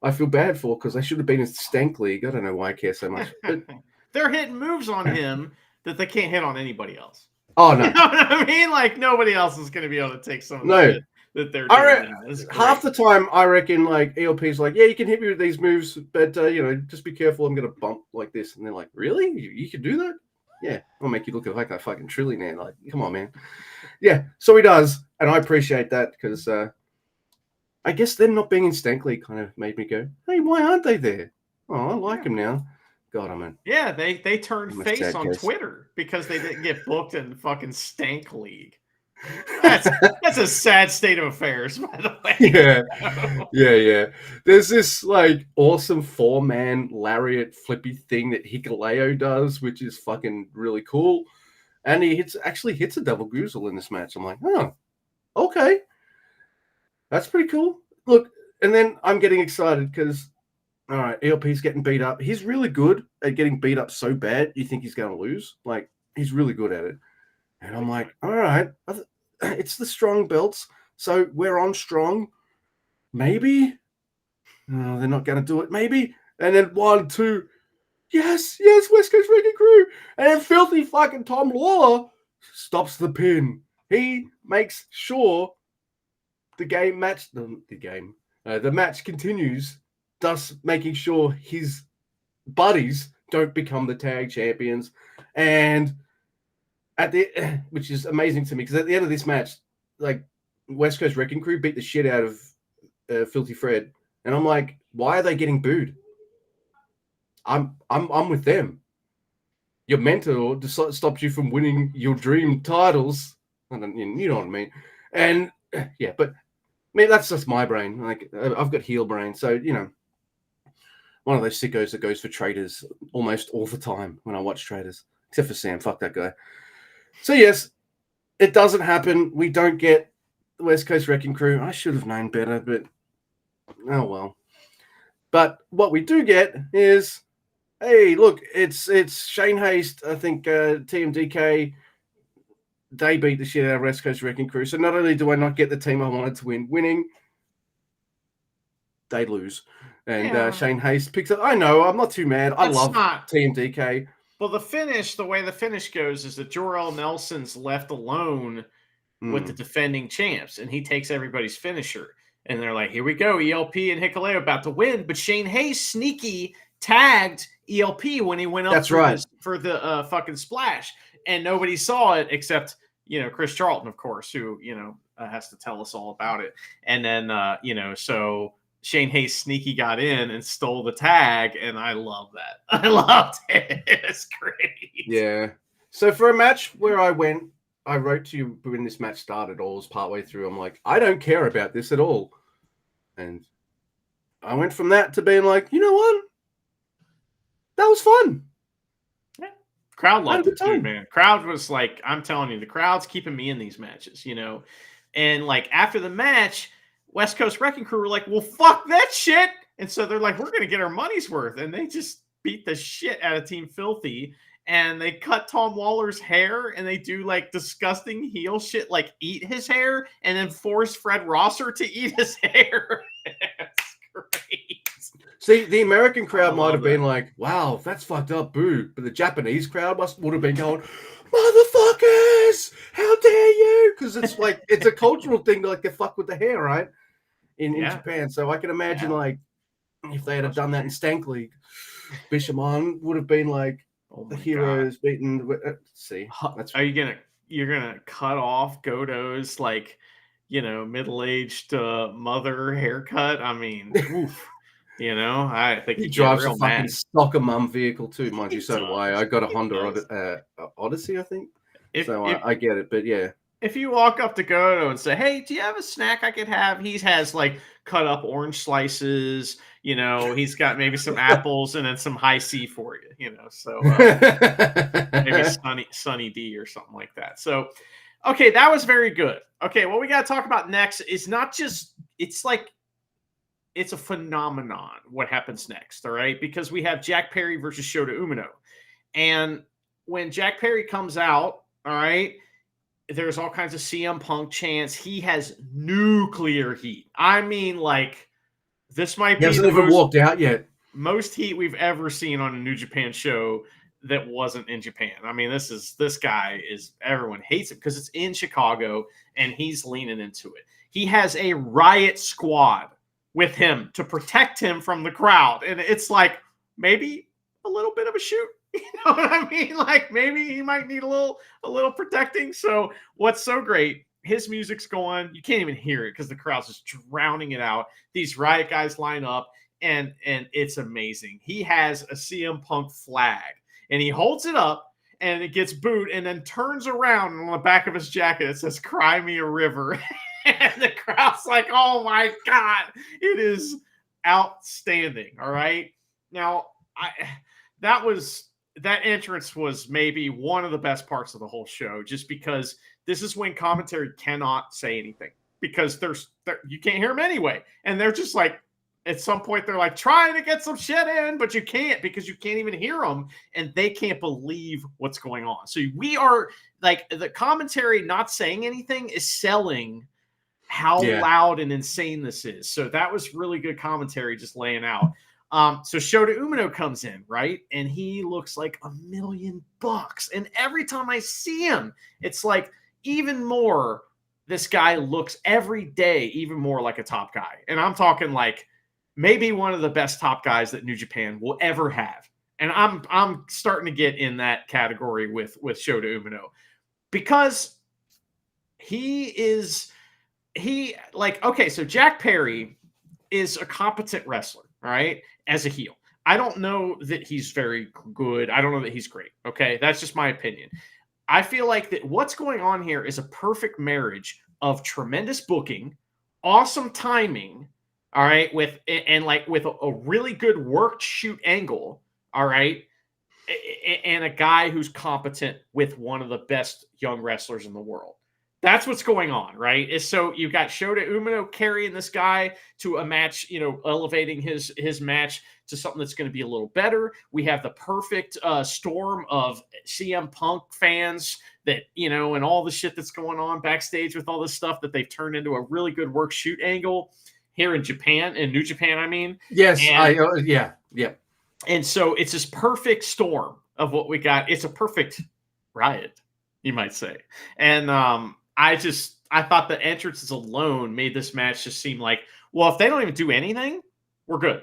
I feel bad for because they should have been in Stank League. I don't know why I care so much. But they're hitting moves on him that they can't hit on anybody else. Oh, no. You know what I mean? Like, nobody else is going to be able to take some of the shit that they're doing. Half the time, I reckon, like, ELP's like, yeah, you can hit me with these moves, but, just be careful. I'm going to bump like this. And they're like, really? You can do that? Yeah, I'll make you look like a fucking trillionaire. Like, come on, man. Yeah, so he does, and I appreciate that because I guess them not being in Stank League kind of made me go, hey, why aren't they there? Oh, I like them now. God, I'm in. Yeah, they turned face on Twitter because they didn't get booked in fucking Stank League. That's a sad state of affairs, by the way. Yeah. There's this like awesome 4-man lariat flippy thing that Hikuleo does, which is fucking really cool. And he actually hits a double goozle in this match. I'm like, oh, okay. That's pretty cool. Look, and then I'm getting excited because, all right, ELP's getting beat up. He's really good at getting beat up so bad you think he's going to lose. Like, he's really good at it. And I'm like, all right, it's the strong belts. So we're on strong. Maybe. No, they're not going to do it. Maybe. And then 1, 2. Yes, West Coast Wrecking Crew. And then filthy fucking Tom Lawler stops the pin. He makes sure the match continues, thus making sure his buddies don't become the tag champions. And which is amazing to me because at the end of this match, like West Coast Wrecking Crew beat the shit out of Filthy Fred, and I'm like, why are they getting booed? I'm with them. Your mentor stopped you from winning your dream titles. You know what I mean? And yeah, but maybe that's just my brain. Like I've got heel brain, so you know, one of those sickos that goes for traders almost all the time when I watch traders, except for Sam. Fuck that guy. So yes, it doesn't happen. We don't get the West Coast Wrecking Crew. I should have known better, but oh well. But what we do get is, hey, look, it's Shane Haste. I think TMDK. They beat the shit out of West Coast Wrecking Crew. So not only do I not get the team I wanted to winning, they lose. And Shane Haste picks up. I know, I'm not too mad. I love TMDK. Well, the way the finish goes is that Jor-El Nelson's left alone with the defending champs, and he takes everybody's finisher. And they're like, here we go, ELP and Hikuleo about to win. But Shane Haste sneaky tagged ELP when he went up for the fucking splash. And nobody saw it except, you know, Chris Charlton, of course, who, you know, has to tell us all about it. And then, you know, so Shane Haste sneaky got in and stole the tag, and I love that. I loved it. It's great. Yeah. So for a match where I wrote to you when this match started, or was partway through, I'm like, I don't care about this at all. And I went from that to being like, you know what? That was fun. Yeah. Crowd loved it too, man. Crowd was like, I'm telling you, the crowd's keeping me in these matches, you know? And like after the match, West Coast Wrecking Crew were like, well, fuck that shit. And so they're like, we're going to get our money's worth. And they just beat the shit out of Team Filthy. And they cut Tom Waller's hair, and they do like disgusting heel shit, like eat his hair and then force Fred Rosser to eat his hair. It's great. See, the American crowd might have been like, wow, that's fucked up, boo. But the Japanese crowd would have been going, motherfuckers, how dare you? Because it's like, it's a cultural thing to like to fuck with the hair, right? In Japan. So I can imagine like, if they had done that in Stank League, Bishamon would have been like, the heroes beaten. See, you're gonna cut off Godo's like, you know, middle-aged mother haircut? I mean, oof. You know, I think he drives a fucking soccer mum vehicle too, mind you. So do I. I got a Honda Odyssey, I think. I get it, but yeah. If you walk up to Godo and say, hey, do you have a snack I could have? He has like cut up orange slices, you know, he's got maybe some apples and then some high C for you, you know, so maybe Sunny D or something like that. So, okay, that was very good. Okay, what we got to talk about next is not just, it's like, it's a phenomenon what happens next, all right? Because we have Jack Perry versus Shota Umino. And when Jack Perry comes out, all right, there's all kinds of CM Punk chants. He has nuclear heat. I mean, like, this might be hasn't even walked out yet. Most heat we've ever seen on a New Japan show that wasn't in Japan. I mean, this guy is, everyone hates him because it's in Chicago and he's leaning into it. He has a Riot squad with him to protect him from the crowd. And it's like, maybe a little bit of a shoot. You know what I mean? Like maybe he might need a little protecting. So what's so great, his music's going, you can't even hear it because the crowd's just drowning it out. These Riot guys line up and it's amazing. He has a CM Punk flag and he holds it up and it gets booed and then turns around and on the back of his jacket it says, "Cry me a river." And the crowd's like, oh my God, it is outstanding. All right. Now that entrance was maybe one of the best parts of the whole show, just because this is when commentary cannot say anything because you can't hear them anyway. And they're just like, at some point they're like trying to get some shit in, but you can't because you can't even hear them and they can't believe what's going on. So we are like, the commentary not saying anything is selling how loud and insane this is. So that was really good commentary just laying out. So Shota Umino comes in, right? And he looks like $1 million. And every time I see him, it's like even more, this guy looks every day even more like a top guy. And I'm talking like maybe one of the best top guys that New Japan will ever have. And I'm starting to get in that category with Shota Umino. because so Jack Perry is a competent wrestler, all right, as a heel. I don't know that he's very good. I don't know that he's great. Okay. That's just my opinion. I feel like that what's going on here is a perfect marriage of tremendous booking, awesome timing, all right, with a really good worked shoot angle, all right, and a guy who's competent with one of the best young wrestlers in the world. That's what's going on, right? Is so you've got Shota Umino carrying this guy to a match, elevating his match to something that's going to be a little better. We have the perfect storm of CM Punk fans that, and all the shit that's going on backstage with all this stuff that they've turned into a really good work shoot angle here in Japan, in New Japan, I mean. Yes, and, yeah. And so it's this perfect storm of what we got. It's a perfect riot, you might say. And I thought the entrances alone made this match just seem like, well, if they don't even do anything, we're good.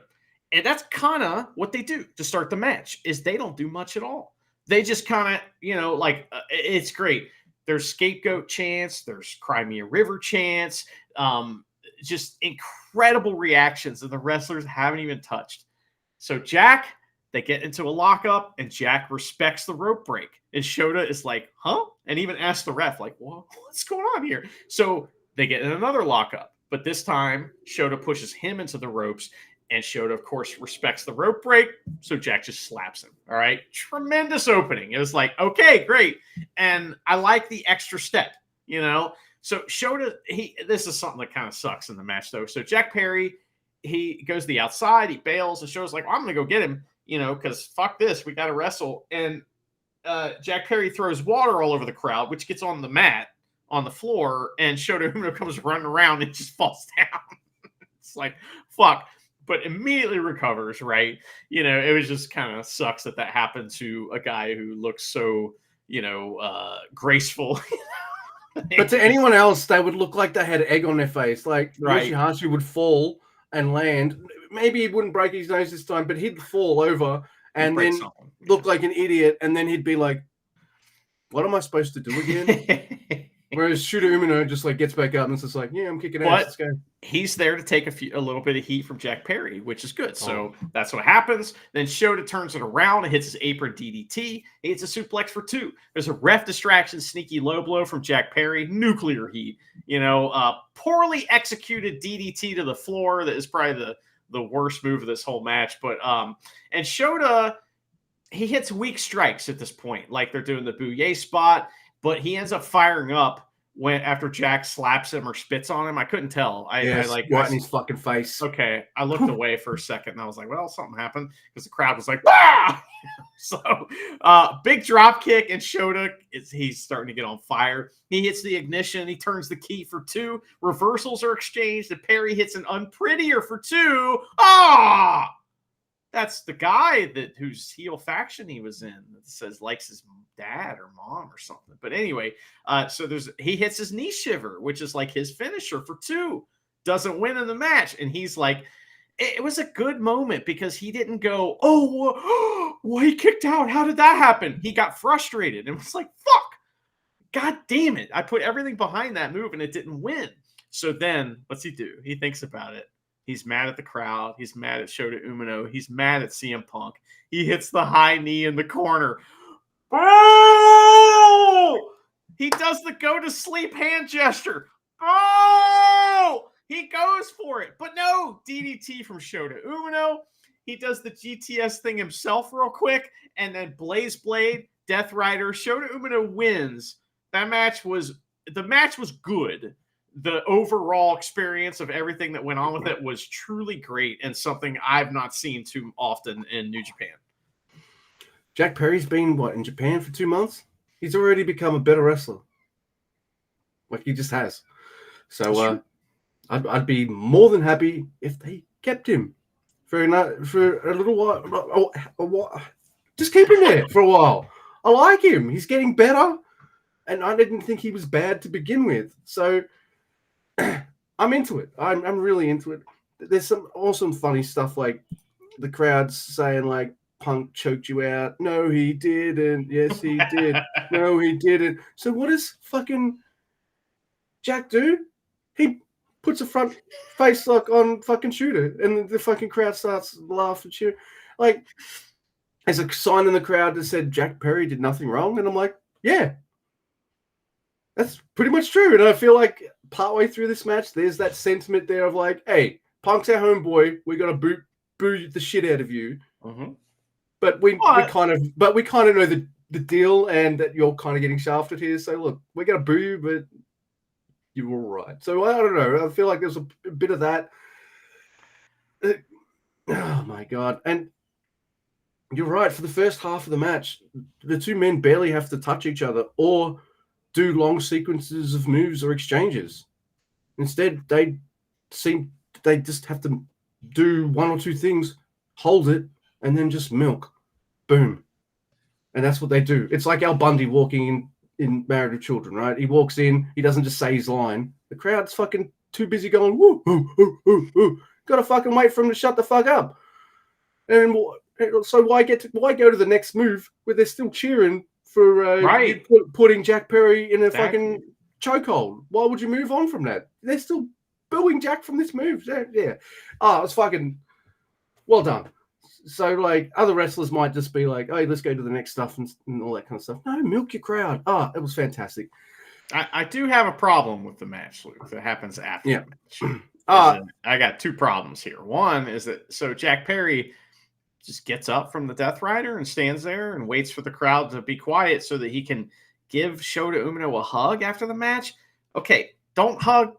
And that's kind of what they do to start the match, is they don't do much at all. They just kind of, it's great. There's scapegoat chants. There's Crimea River chants. Just incredible reactions that the wrestlers haven't even touched. So Jack, they get into a lockup, and Jack respects the rope break. And Shota is like, huh? And even asks the ref, like, what's going on here? So they get in another lockup. But this time, Shota pushes him into the ropes. And Shota, of course, respects the rope break. So Jack just slaps him. All right. Tremendous opening. It was like, okay, great. And I like the extra step, So Shota, this is something that kind of sucks in the match, though. So Jack Perry, he goes to the outside, he bails, and Shota's like, I'm going to go get him, because fuck this, we got to wrestle. And Jack Perry throws water all over the crowd, which gets on the mat, on the floor, and Shota Umino comes running around and just falls down. It's like, fuck. But immediately recovers, right? It was just kind of sucks that happened to a guy who looks so, graceful. But to anyone else, they would look like they had egg on their face. Like, right. Yoshihashi would fall and land. Maybe he wouldn't break his nose this time, but he'd fall over and then look like an idiot. And then he'd be like, what am I supposed to do again? Whereas Shota Umino just gets back up and it's just like, yeah, I'm kicking ass. Let's go. He's there to take a little bit of heat from Jack Perry, which is good. So that's what happens. Then Shota turns it around and hits his apron DDT. He hits a suplex for 2. There's a ref distraction, sneaky low blow from Jack Perry, nuclear heat. Poorly executed DDT to the floor. That is probably the worst move of this whole match. But and Shota, he hits weak strikes at this point, like they're doing the Bouye spot. But he ends up firing up after Jack slaps him or spits on him. I couldn't tell. Right in his fucking face. Okay, I looked away for a second and I was like, well, something happened, because the crowd was like, ah! So big drop kick, and Shota he's starting to get on fire. He hits the ignition. He turns the key for 2. Reversals are exchanged, and Perry hits an unprettier for 2. Ah! That's the guy whose heel faction he was in that says likes his dad or mom or something. But anyway, so he hits his knee shiver, which is like his finisher for 2. Doesn't win in the match. And he's like, it was a good moment because he didn't go, well, he kicked out. How did that happen? He got frustrated and was like, fuck, God damn it. I put everything behind that move and it didn't win. So then what's he do? He thinks about it. He's mad at the crowd. He's mad at Shota Umino. He's mad at CM Punk. He hits the high knee in the corner. Oh! He does the go to sleep hand gesture. Oh! He goes for it. But no, DDT from Shota Umino. He does the GTS thing himself real quick. And then Blaze Blade, Death Rider. Shota Umino wins. The match was good. The overall experience of everything that went on with it was truly great and something I've not seen too often in New Japan. Jack Perry's been, in Japan for 2 months? He's already become a better wrestler. He just has. So I'd be more than happy if they kept him for a little while. Just keep him there for a while. I like him. He's getting better. And I didn't think he was bad to begin with. So I'm into it. I'm really into it. There's some awesome funny stuff, like the crowd's saying Punk choked you out. No, he didn't. Yes, he did. No, he didn't. So what does fucking Jack do? He puts a front face lock on fucking Shooter, and the fucking crowd starts laughing, cheering. Like, there's a sign in the crowd that said Jack Perry did nothing wrong, and I'm like, yeah, that's pretty much true. And I feel like partway through this match, there's that sentiment there of like, hey, Punk's our homeboy, we got to boo the shit out of you. Mm-hmm. But we kind of know the deal, and that you're kind of getting shafted here. So look, we're gonna boo you, but you're all right. So I don't know. I feel like there's a bit of that. Oh my god! And you're right. For the first half of the match, the two men barely have to touch each other or do long sequences of moves or exchanges. Instead, they just have to do one or two things, hold it, and then just milk. Boom. And that's what they do. It's like Al Bundy walking in Married with Children, right? He walks in, he doesn't just say his line. The crowd's fucking too busy going, woo, woo, woo, woo, woo. Gotta fucking wait for him to shut the fuck up. And so why go to the next move where they're still cheering for putting Jack Perry in a fucking chokehold? Why would you move on from that? They're still booing Jack from this move. Yeah. Oh, it's fucking well done. So, like, other wrestlers might just be like, hey, let's go to the next stuff and all that kind of stuff. No, milk your crowd. Oh, it was fantastic. I do have a problem with the match, Luke, that happens after the match. I got two problems here. One is that, so Jack Perry just gets up from the Death Rider and stands there and waits for the crowd to be quiet so that he can give Shota Umino a hug after the match. Okay, don't hug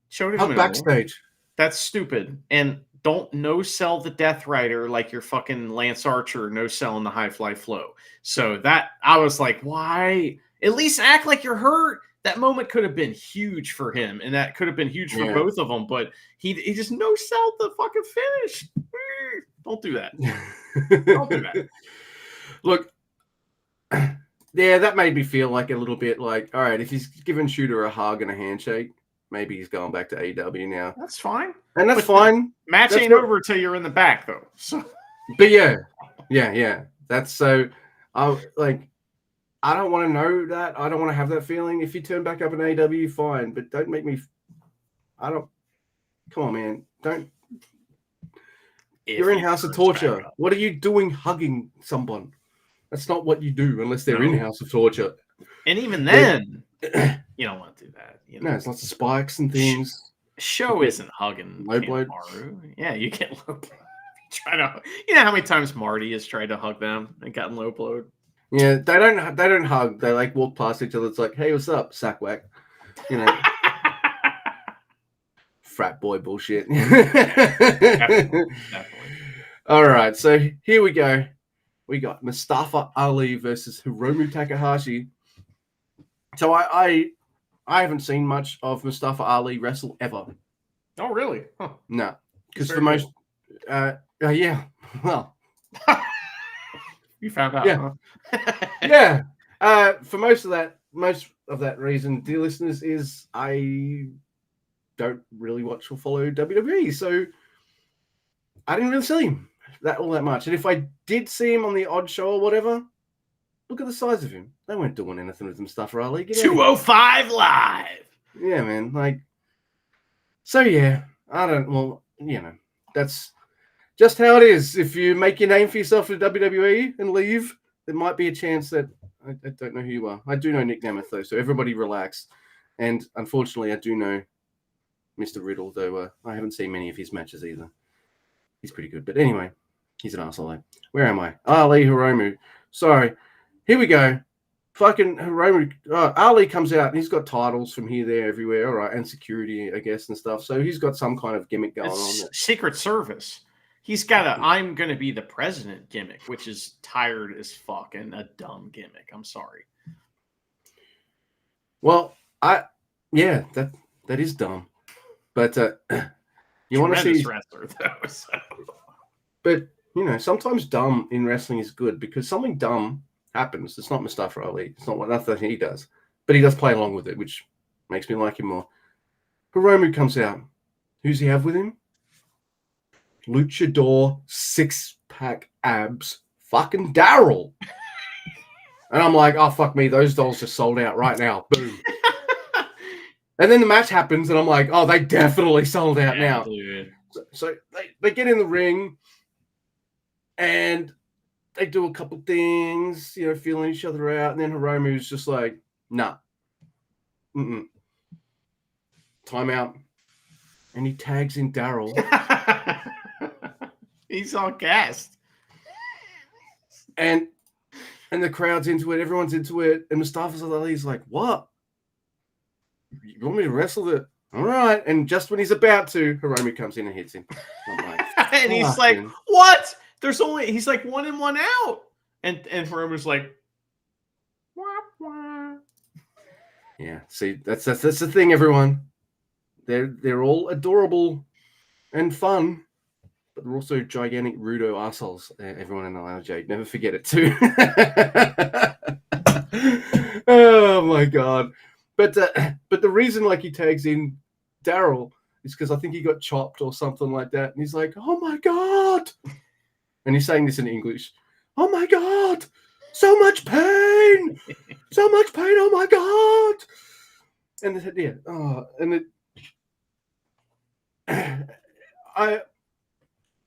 Shota Umino. Hug backstage. That's stupid. And don't no-sell the Death Rider like you're fucking Lance Archer no-selling the High Fly Flow. So that, I was like, why? At least act like you're hurt. That moment could have been huge for him, and that could have been huge for both of them, but he just no-selled the fucking finish. Don't do that. Don't do that. Look, yeah, that made me feel like a little bit like, all right, if he's giving Shooter a hug and a handshake, maybe he's going back to AEW now. That's fine. And that's fine. Match ain't over until you're in the back, though. So. But yeah. That's so. I don't want to know that. I don't want to have that feeling. If you turn back up in AEW, fine. But don't make me. Come on, man. Don't. You're in House of Torture. What are you doing hugging someone? That's not what you do unless they're in House of Torture. And even then, you don't want to do that. You know? No, it's lots of spikes and things. Show isn't hugging low blow. Yeah, you get low blow. You know how many times Marty has tried to hug them and gotten low blowed? Yeah, they don't hug. They like walk past each other. It's like, hey, what's up, sackwack? You know, frat boy bullshit. Definitely. All right, so here we go. We got Mustafa Ali versus Hiromu Takahashi. So I haven't seen much of Mustafa Ali wrestle ever. Oh, really? Huh. No, because for most, yeah, well, you found out. Yeah, huh? yeah. For most of that reason, dear listeners, is I don't really watch or follow WWE, so I didn't really see him all that much. And if I did see him on the odd show or whatever, look at the size of him. They weren't doing anything with Mustafa Ali. 205 Live. Yeah, man. Like, so yeah, that's just how it is. If you make your name for yourself with WWE and leave, there might be a chance that I don't know who you are. I do know Nick Nemeth, though, so everybody relax. And unfortunately, I do know Mr. Riddle, though I haven't seen many of his matches either. He's pretty good. But anyway, he's an arsehole. Where am I? Ali Hiromu. Sorry. Here we go. Fucking Hiromu. Ali comes out and he's got titles from here, there, everywhere. All right. And security, I guess, and stuff. So he's got some kind of gimmick going on. Secret Service. He's got I'm going to be the president gimmick, which is tired as fuck and a dumb gimmick. I'm sorry. Well, that is dumb. But you want to see wrestler though. So. But sometimes dumb in wrestling is good because something dumb happens. It's not Mustafa Ali. It's not nothing he does, but he does play along with it, which makes me like him more. Hiromu comes out. Who's he have with him? Luchador 6-pack abs. Fucking Daryl. And I'm like, oh, fuck me. Those dolls just sold out right now. Boom. And then the match happens, and I'm like, oh, they definitely sold out now. Dude. So they get in the ring, and they do a couple things, feeling each other out. And then Hiromu's just like, nah. Time out. And he tags in Daryl. He's all gassed. And the crowd's into it. Everyone's into it. And Mustafa Ali's like, what? You want me to wrestle the... All right. And just when he's about to, Hiromu comes in and hits him. I'm like, and he's like, what? There's only... He's like 1 and 1 out. And Hiromu's like... Wah, wah. Yeah. See, that's the thing, everyone. They're all adorable and fun. But they're also gigantic rudo assholes. Everyone in the lounge, never forget it too. Oh my god! But the reason like he tags in Daryl is because I think he got chopped or something like that, and he's like, "Oh my god!" And he's saying this in English. "Oh my god! So much pain! So much pain! Oh my god!" And yeah, and it.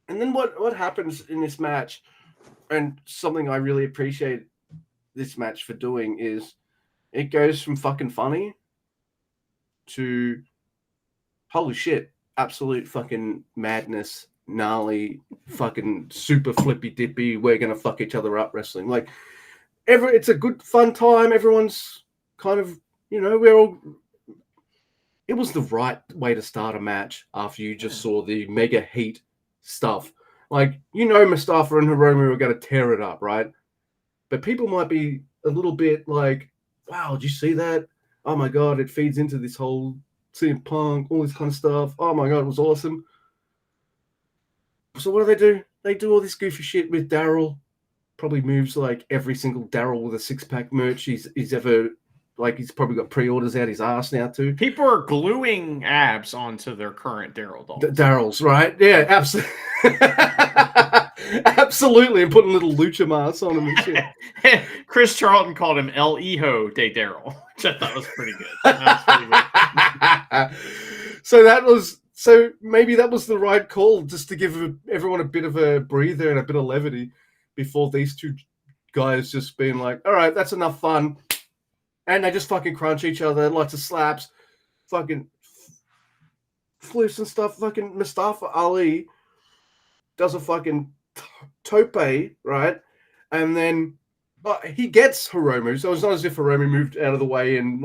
And then what happens in this match, and something I really appreciate this match for doing, is it goes from fucking funny to holy shit, absolute fucking madness, gnarly, fucking super flippy dippy, we're gonna fuck each other up wrestling. Like it's a good fun time. Everyone's kind of, we're all... It was the right way to start a match after you just saw the mega heat stuff. Like, Mustafa and Hiromu are going to tear it up, right? But people might be a little bit like, wow, did you see that? Oh my god, it feeds into this whole CM Punk, all this kind of stuff. Oh my god, it was awesome. So what do? They do all this goofy shit with Daryl. Probably moves like every single Daryl with a six-pack merch he's ever... Like, he's probably got pre-orders out his ass now, too. People are gluing abs onto their current Daryl dolls. Daryl's, right? Yeah, absolutely. Absolutely. And putting little lucha masks on him and shit. Chris Charlton called him El Hijo de Daryl, which I thought was pretty good. So maybe that was the right call, just to give everyone a bit of a breather and a bit of levity before these two guys just being like, all right, that's enough fun. And they just fucking crunch each other, lots of slaps, fucking flips and stuff. Fucking Mustafa Ali does a fucking tope, right? And then he gets Hiromu, so it's not as if Hiromu moved out of the way and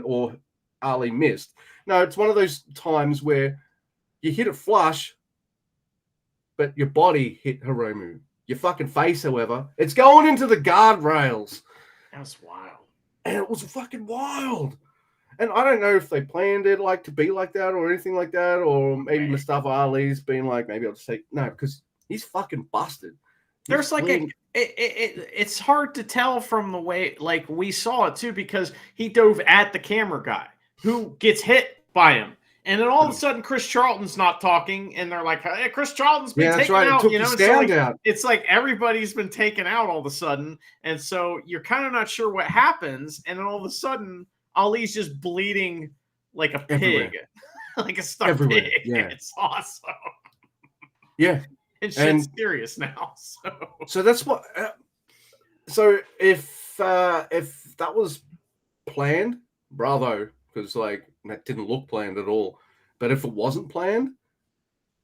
or Ali missed. No, it's one of those times where you hit it flush, but your body hit Hiromu. Your fucking face, however, it's going into the guardrails. That's wild. And it was fucking wild. And I don't know if they planned it to be like that or anything like that, or maybe Mustafa Ali's being like, maybe I'll just take... No, because he's fucking busted. There's it's hard to tell from the way, like, we saw it too, because he dove at the camera guy who gets hit by him. And then all of a sudden, Chris Charlton's not talking, and they're like, hey, Chris Charlton's been taken out. It's like everybody's been taken out all of a sudden. And so you're kind of not sure what happens. And then all of a sudden, Ali's just bleeding like a pig, like a stuck pig. Yeah. It's awesome. Yeah. And shit's serious now. So that's what... so if that was planned, bravo. Because, that didn't look planned at all. But if it wasn't planned,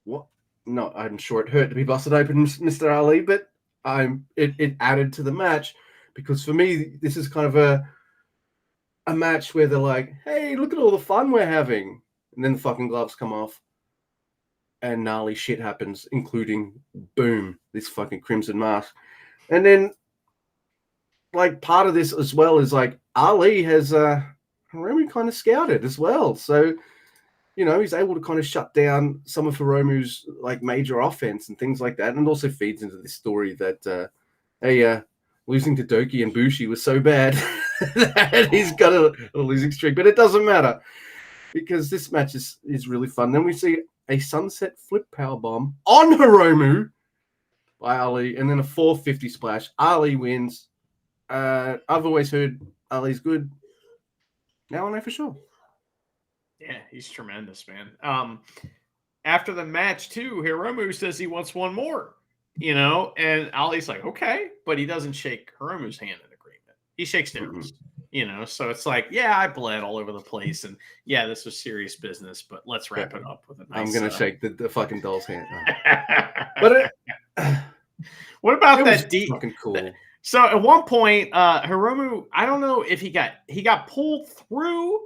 what? No, I'm sure it hurt to be busted open, Mr. Ali, but it added to the match, because for me, this is kind of a match where they're like, hey, look at all the fun we're having. And then the fucking gloves come off, and gnarly shit happens, including, boom, this fucking crimson mask. And then, part of this as well is, Ali has... Hiromu kind of scouted as well. So, he's able to kind of shut down some of Hiromu's major offense and things like that. And also feeds into this story that, losing to Doki and Bushi was so bad that he's got a losing streak. But it doesn't matter, because this match is really fun. Then we see a sunset flip powerbomb on Hiromu by Ali, and then a 450 splash. Ali wins. I've always heard Ali's good. Now I know for sure. Yeah, he's tremendous, man. After the match too, Hiromu says he wants one more, and Ali's like, okay, but he doesn't shake Hiromu's hand in agreement. He shakes theirs, so it's like, yeah, I bled all over the place, and yeah, this was serious business, but let's wrap it up with a nice. I'm gonna shake the fucking doll's hand. But what about was that? Fucking cool. So at one point, Hiromu, I don't know if he got pulled through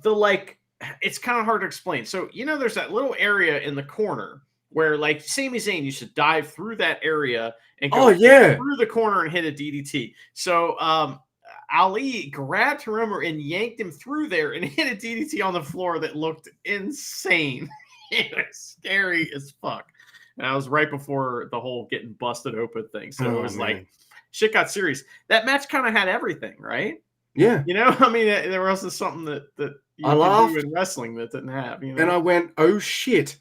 the it's kind of hard to explain. So, there's that little area in the corner where Sami Zayn used to dive through that area and go through the corner and hit a DDT. So, Ali grabbed Hiromu and yanked him through there and hit a DDT on the floor that looked insane. It was scary as fuck. And that was right before the whole getting busted open thing. So it was like, shit got serious. That match kind of had everything, right? Yeah. There was also something that you could do in wrestling that didn't have. And I went, oh, shit.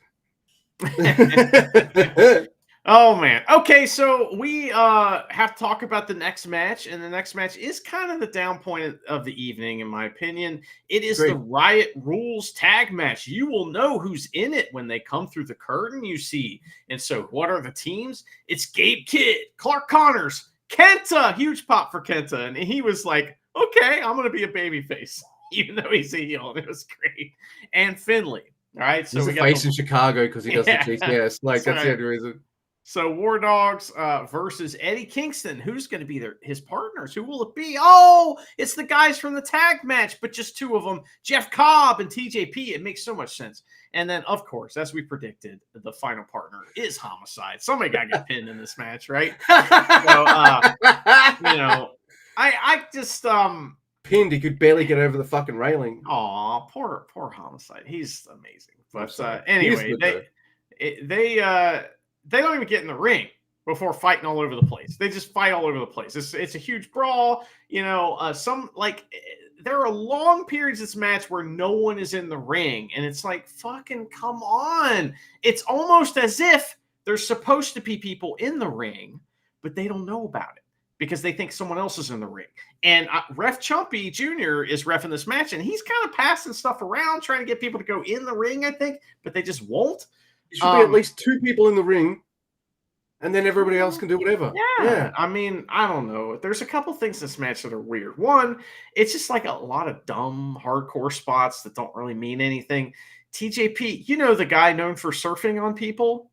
Oh, man. Okay, so we have to talk about the next match. And the next match is kind of the down point of the evening, in my opinion. It is the Riot Rules tag match. You will know who's in it when they come through the curtain, you see. And so what are the teams? It's Gabe Kidd, Clark Connors, Kenta. Huge pop for Kenta. And he was like, okay, I'm going to be a babyface, even though he's a heel. And it was great. And Finley. All right. So he's a face in Chicago because he does the GTS. That's the only reason. So War Dogs versus Eddie Kingston. Who's going to be his partners? Who will it be? Oh, it's the guys from the tag match, but just two of them, Jeff Cobb and TJP. It makes so much sense. And then, of course, as we predicted, the final partner is Homicide. Somebody got to get pinned in this match, right? So, I just pinned. He could barely get over the fucking railing. Aw, poor Homicide. He's amazing. But anyway, they don't even get in the ring before fighting all over the place. They just fight all over the place. It's a huge brawl. There are long periods of this match where no one is in the ring, and it's like, fucking come on. It's almost as if there's supposed to be people in the ring, but they don't know about it because they think someone else is in the ring. And Ref Chumpy Jr. is reffing this match, and he's kind of passing stuff around, trying to get people to go in the ring, I think, but they just won't. There should be at least two people in the ring, and then everybody else can do whatever. Yeah. I mean, I don't know. There's a couple things in this match that are weird. One, it's just like a lot of dumb, hardcore spots that don't really mean anything. TJP, the guy known for surfing on people?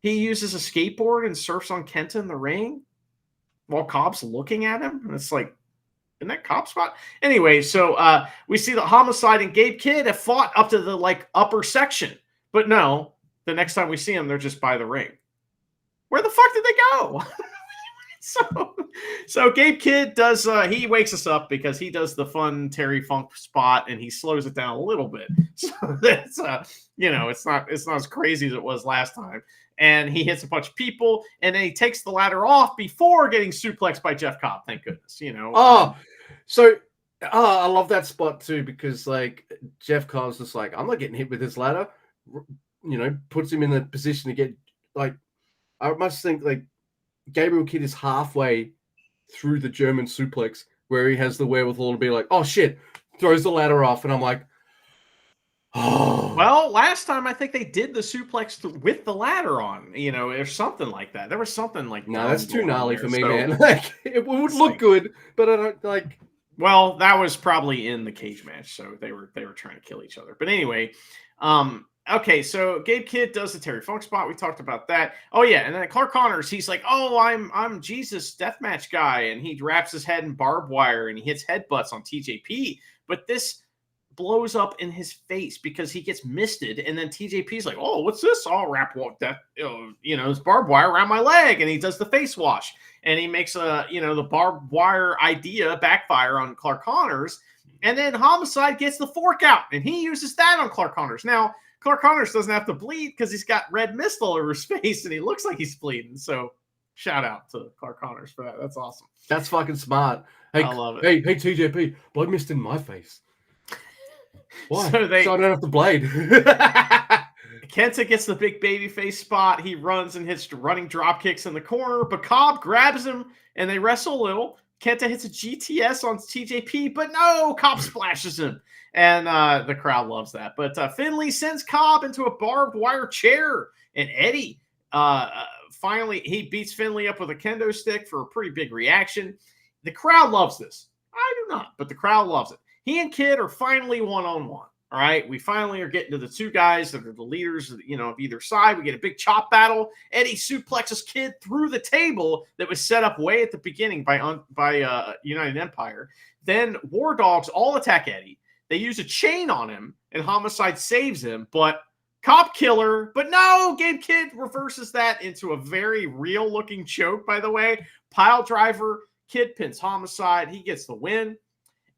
He uses a skateboard and surfs on Kenta in the ring while Cobb's looking at him. And it's like, isn't that Cobb spot? Anyway, so we see that Homicide and Gabe Kidd have fought up to the upper section. But no, the next time we see them, they're just by the ring. Where the fuck did they go? So Gabe Kidd does, he wakes us up because he does the fun Terry Funk spot and he slows it down a little bit. So that's, it's not as crazy as it was last time. And he hits a bunch of people and then he takes the ladder off before getting suplexed by Jeff Cobb. Thank goodness, I love that spot too, because Jeff Cobb's just like, I'm not getting hit with this ladder. Puts him in the position to get I must think Gabriel Kidd is halfway through the German suplex where he has the wherewithal to be like, oh shit, throws the ladder off. And I'm like, oh. Well, last time I think they did the suplex with the ladder on, or something like that. There was something like, no, that's too gnarly for me, man. It would look good, but I don't like. Well, that was probably in the cage match. So they were trying to kill each other. But anyway, okay, so Gabe Kidd does the Terry Funk spot. We talked about that. Oh yeah, and then Clark Connors, he's like, "Oh, I'm Jesus deathmatch guy," and he wraps his head in barbed wire and he hits headbutts on TJP. But this blows up in his face because he gets misted, and then TJP's like, "Oh, what's this? I'll wrap this barbed wire around my leg," and he does the face wash, and he makes the barbed wire idea backfire on Clark Connors, and then Homicide gets the fork out, and he uses that on Clark Connors. Now, Clark Connors doesn't have to bleed because he's got red mist all over his face and he looks like he's bleeding. So shout out to Clark Connors for that. That's awesome. That's fucking smart. Hey, I love it. Hey, TJP, blood mist in my face. Why? So I don't have to blade. Kenta gets the big baby face spot. He runs and hits running drop kicks in the corner, but Cobb grabs him and they wrestle a little. Kenta hits a GTS on TJP, but no, Cobb splashes him. And the crowd loves that. But Finlay sends Cobb into a barbed wire chair. And Eddie, finally, he beats Finlay up with a kendo stick for a pretty big reaction. The crowd loves this. I do not, but the crowd loves it. He and Kid are finally one-on-one. All right, we finally are getting to the two guys that are the leaders, of either side. We get a big chop battle. Eddie suplexes Kid through the table that was set up way at the beginning by United Empire. Then War Dogs all attack Eddie. They use a chain on him, and Homicide saves him. But Cop Killer, but no, Gabe Kidd reverses that into a very real-looking choke. By the way, pile driver. Kid pins Homicide. He gets the win.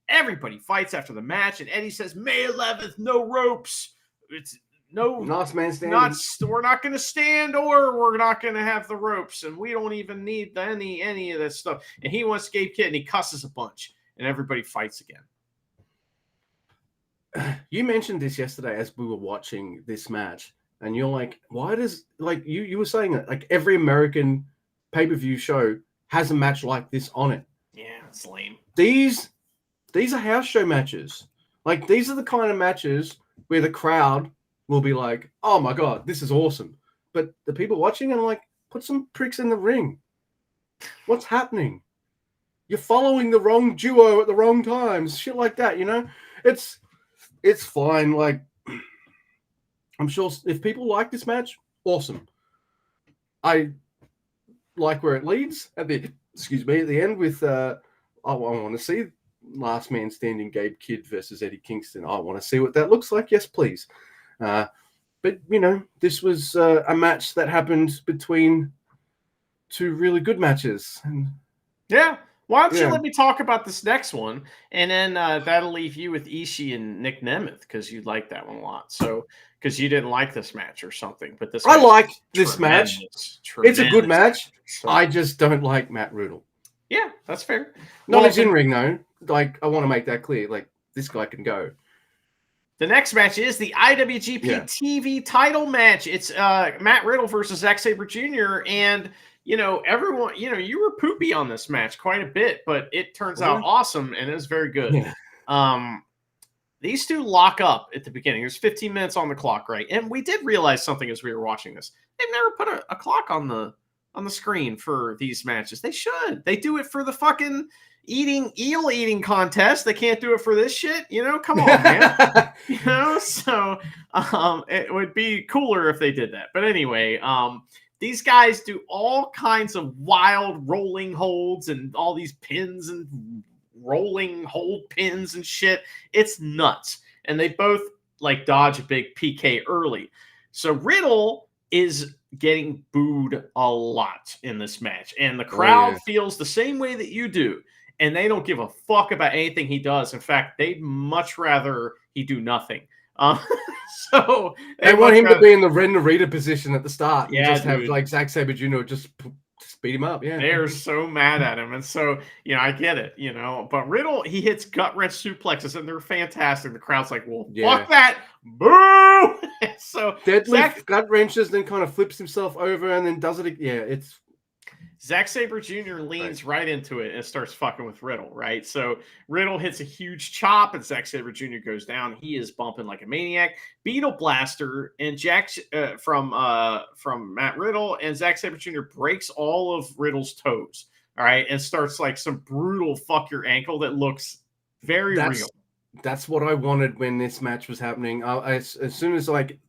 Everybody fights after the match, and Eddie says, May 11th, no ropes. It's no last man standing. We're not going to stand, or we're not going to have the ropes, and we don't even need any of this stuff. And he wants Gabe Kidd, and he cusses a bunch, and everybody fights again. You mentioned this yesterday as we were watching this match, and you're like, why does, like, you were saying that, like, every American pay-per-view show has a match like this on it. Yeah, it's lame. These are house show matches. Like, these are the kind of matches where the crowd will be like, oh my God, this is awesome. But the people watching are like, put some pricks in the ring. What's happening? You're following the wrong duo at the wrong times. Shit like that, It's fine. Like, I'm sure if people like this match, awesome. I like where it leads at the end with I want to see last man standing Gabe Kidd versus Eddie Kingston. I want to see what that looks like. Yes, please. But this was a match that happened between two really good matches. And yeah. Why don't you let me talk about this next one, and then that'll leave you with Ishii and Nick Nemeth, because you like that one a lot. So, because you didn't like this match or something, but this I like this match. Tremendous. It's a good match. So, I just don't like Matt Riddle. Yeah, that's fair. Not his in-ring, though. Like, I want to make that clear. Like, this guy can go. The next match is the IWGP TV title match. It's Matt Riddle versus Zack Sabre Jr. And everyone, you were poopy on this match quite a bit, but it turns out awesome, and it was very good. Yeah. These two lock up at the beginning. There's 15 minutes on the clock, right? And we did realize something as we were watching this. They've never put a clock on the screen for these matches. They should. They do it for the fucking eel eating contest. They can't do it for this shit. Come on, man. So it would be cooler if they did that. But anyway, these guys do all kinds of wild rolling holds and all these pins and rolling hold pins and shit. It's nuts. And they both like dodge a big PK early. So Riddle is getting booed a lot in this match. And the crowd feels the same way that you do. And they don't give a fuck about anything he does. In fact, they'd much rather he do nothing. So they want him to be in the Ren Narita position at the start. Yeah, and just have like Zack Sabre Jr. just beat him up. Yeah, they're so mad at him, and so I get it. But Riddle, he hits gut wrench suplexes, and they're fantastic. The crowd's like, "Well, fuck that, boo!" So deadlift gut wrenches, then kind of flips himself over, and then does it. Yeah, it's. Zack Sabre Jr. leans right into it and starts fucking with Riddle, right? So Riddle hits a huge chop, and Zack Sabre Jr. goes down. He is bumping like a maniac. Beetle Blaster and Jack from Matt Riddle, and Zack Sabre Jr. breaks all of Riddle's toes, all right, and starts like some brutal fuck your ankle that looks very real. That's what I wanted when this match was happening. As soon as like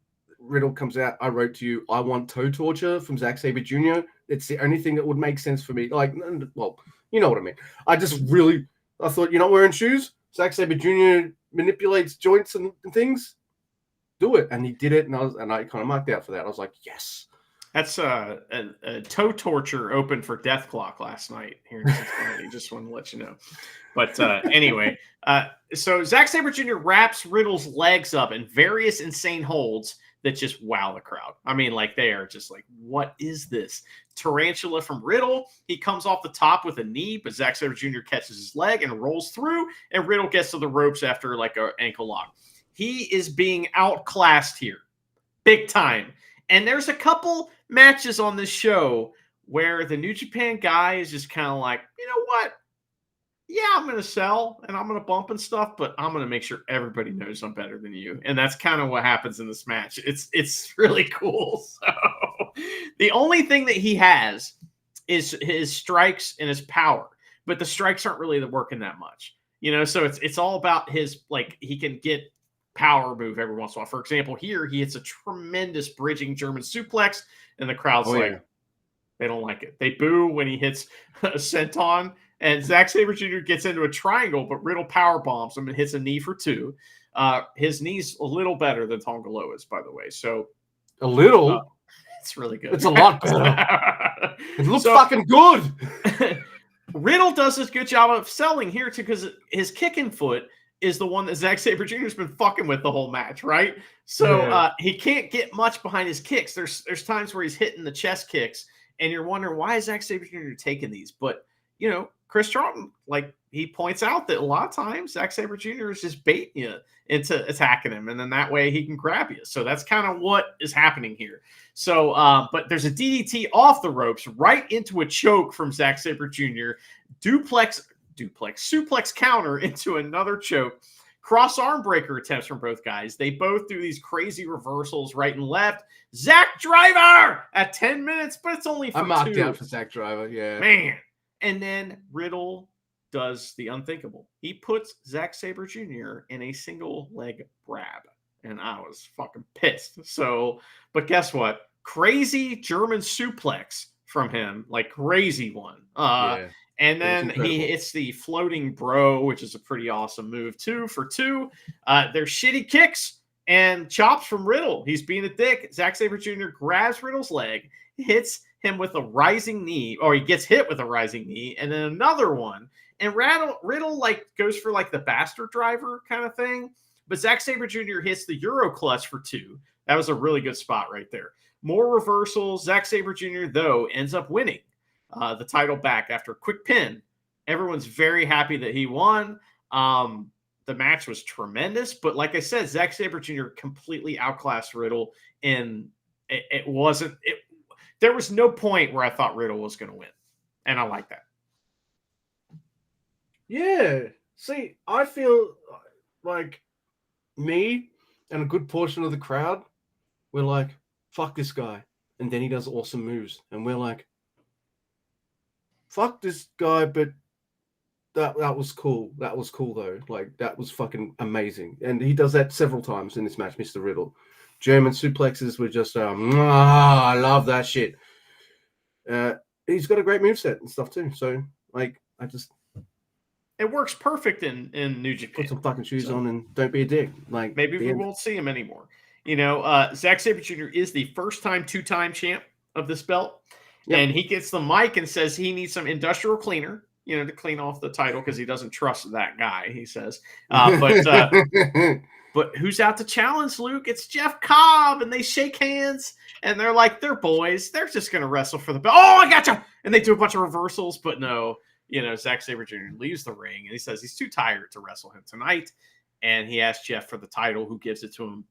Riddle comes out, I wrote to you, I want toe torture from Zack Sabre Jr. It's the only thing that would make sense for me. Like, well, you know what I mean. I thought, you're not wearing shoes? Zack Sabre Jr. manipulates joints and things? Do it. And he did it, and I kind of marked out for that. I was like, yes. That's a toe torture open for Death Clock last night here in Cincinnati. Just want to let you know. But anyway, so Zack Sabre Jr. wraps Riddle's legs up in various insane holds that just wow the crowd. I mean, like, they are just like, what is this? Tarantula from Riddle. He comes off the top with a knee, but Zack Sabre Jr. catches his leg and rolls through, and Riddle gets to the ropes after like an ankle lock. He is being outclassed here. Big time. And there's a couple matches on this show where the New Japan guy is just kind of like, you know what? yeah, I'm going to sell and I'm going to bump and stuff, but I'm going to make sure everybody knows I'm better than you. And that's kind of what happens in this match. It's really cool. So the only thing that he has is his strikes and his power, but the strikes aren't really working that much, so it's all about his, like, he can get power move every once in a while. For example, here he hits a tremendous bridging German suplex and the crowd's they don't like it. They boo when he hits a senton. And Zack Sabre Jr. gets into a triangle, but Riddle power bombs him and hits a knee for 2. His knee's a little better than Tonga Loa's, by the way. So a little, it's really good. It's a lot better. It looks fucking good. Riddle does a good job of selling here too, because his kicking foot is the one that Zack Sabre Jr. has been fucking with the whole match, right? So he can't get much behind his kicks. There's times where he's hitting the chest kicks, and you're wondering why is Zack Sabre Jr. taking these, but Chris Charlton, like, he points out that a lot of times Zack Sabre Jr. is just baiting you into attacking him, and then that way he can grab you. So that's kind of what is happening here. So, but there's a DDT off the ropes right into a choke from Zack Sabre Jr. Duplex suplex counter into another choke. Cross arm breaker attempts from both guys. They both do these crazy reversals right and left. Zack Driver at 10 minutes, but it's only for 2. I'm marked out for Zack Driver, yeah. Man. And then Riddle does the unthinkable. He puts Zack Sabre Jr. in a single leg grab. And I was fucking pissed. So, but guess what? Crazy German suplex from him, like crazy one. And then he hits the floating bro, which is a pretty awesome move too, for 2. There's shitty kicks and chops from Riddle. He's being a dick. Zack Sabre Jr. grabs Riddle's leg, hits him with a rising knee, or he gets hit with a rising knee, and then another one. And Riddle like goes for like the bastard driver kind of thing, but Zack Sabre Jr. hits the Euro clutch for 2. That was a really good spot right there. More reversals. Zack Sabre Jr. though ends up winning the title back after a quick pin. Everyone's very happy that he won. The match was tremendous, but like I said, Zack Sabre Jr. completely outclassed Riddle, and it wasn't. There was no point where I thought Riddle was going to win, and I like that. Yeah. See, I feel like me and a good portion of the crowd were like, fuck this guy. And then he does awesome moves. And we're like, fuck this guy, but that was cool. That was cool, though. Like, that was fucking amazing. And he does that several times in this match, Mr. Riddle. German suplexes were just, I love that shit. He's got a great moveset and stuff too. So, like, it works perfect in New Japan. Put some fucking shoes on and don't be a dick. Like, maybe we won't see him anymore. Zack Sabre Jr. is the first-time 2-time champ of this belt, and he gets the mic and says he needs some industrial cleaner, to clean off the title because he doesn't trust that guy. He says, But who's out to challenge, Luke? It's Jeff Cobb, and they shake hands, and they're like, they're boys. They're just going to wrestle for the belt. Oh, I gotcha! And they do a bunch of reversals, but no, Zack Sabre Jr. leaves the ring, and he says he's too tired to wrestle him tonight, and he asks Jeff for the title, who gives it to him.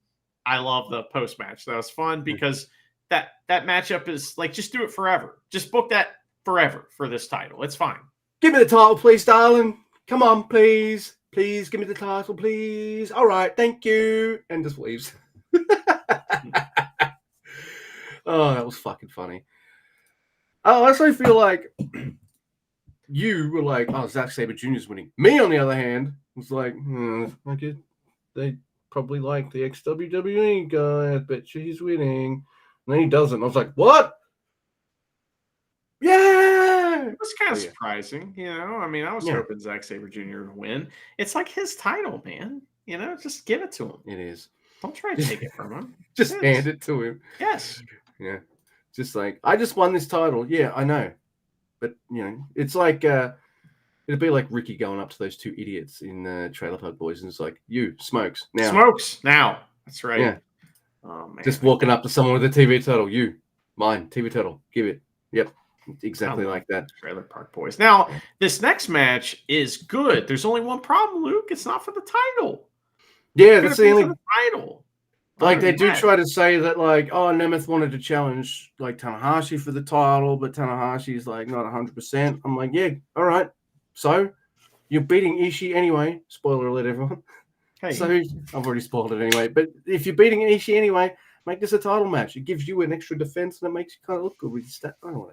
I love the post-match. That was fun because that matchup is like, just do it forever. Just book that forever for this title. It's fine. Give me the title, please, darling. Come on, please. Please give me the title, please. All right, thank you. And just leaves. Oh, that was fucking funny. I also feel like you were like, oh, Zack Sabre Jr. is winning. Me, on the other hand, was like, they probably like the ex-WWE guy. I bet you he's winning. And then he doesn't. I was like, what? Yeah! It was kind of surprising, I mean, I was hoping Zack Sabre Jr. would win. It's like his title, man. Just give it to him. It is. Don't try to take it from him. Just hand it to him. Yes. Yeah. Just like, I just won this title. Yeah, I know. But, it's like, it'd be like Ricky going up to those 2 idiots in Trailer Park Boys, and it's like, you, Smokes, now. Smokes, now. That's right. Yeah. Oh, man. Just walking up to someone with a TV title. You, mine, TV title. Give it. Yep. Exactly like that. Trailer Park Boys. Now, this next match is good. There's only one problem, Luke. It's not for the title. Yeah, that's the only title. Like, they do try to say that, like, oh, Nemeth wanted to challenge, like, Tanahashi for the title, but Tanahashi's, like, not 100%. I'm like, yeah, all right. So, You're beating Ishii anyway. Spoiler alert, everyone. Hey, So I've already spoiled it anyway. But if you're beating Ishii anyway, make this a title match. It gives you an extra defense and it makes you kind of look good with your stat. I don't know.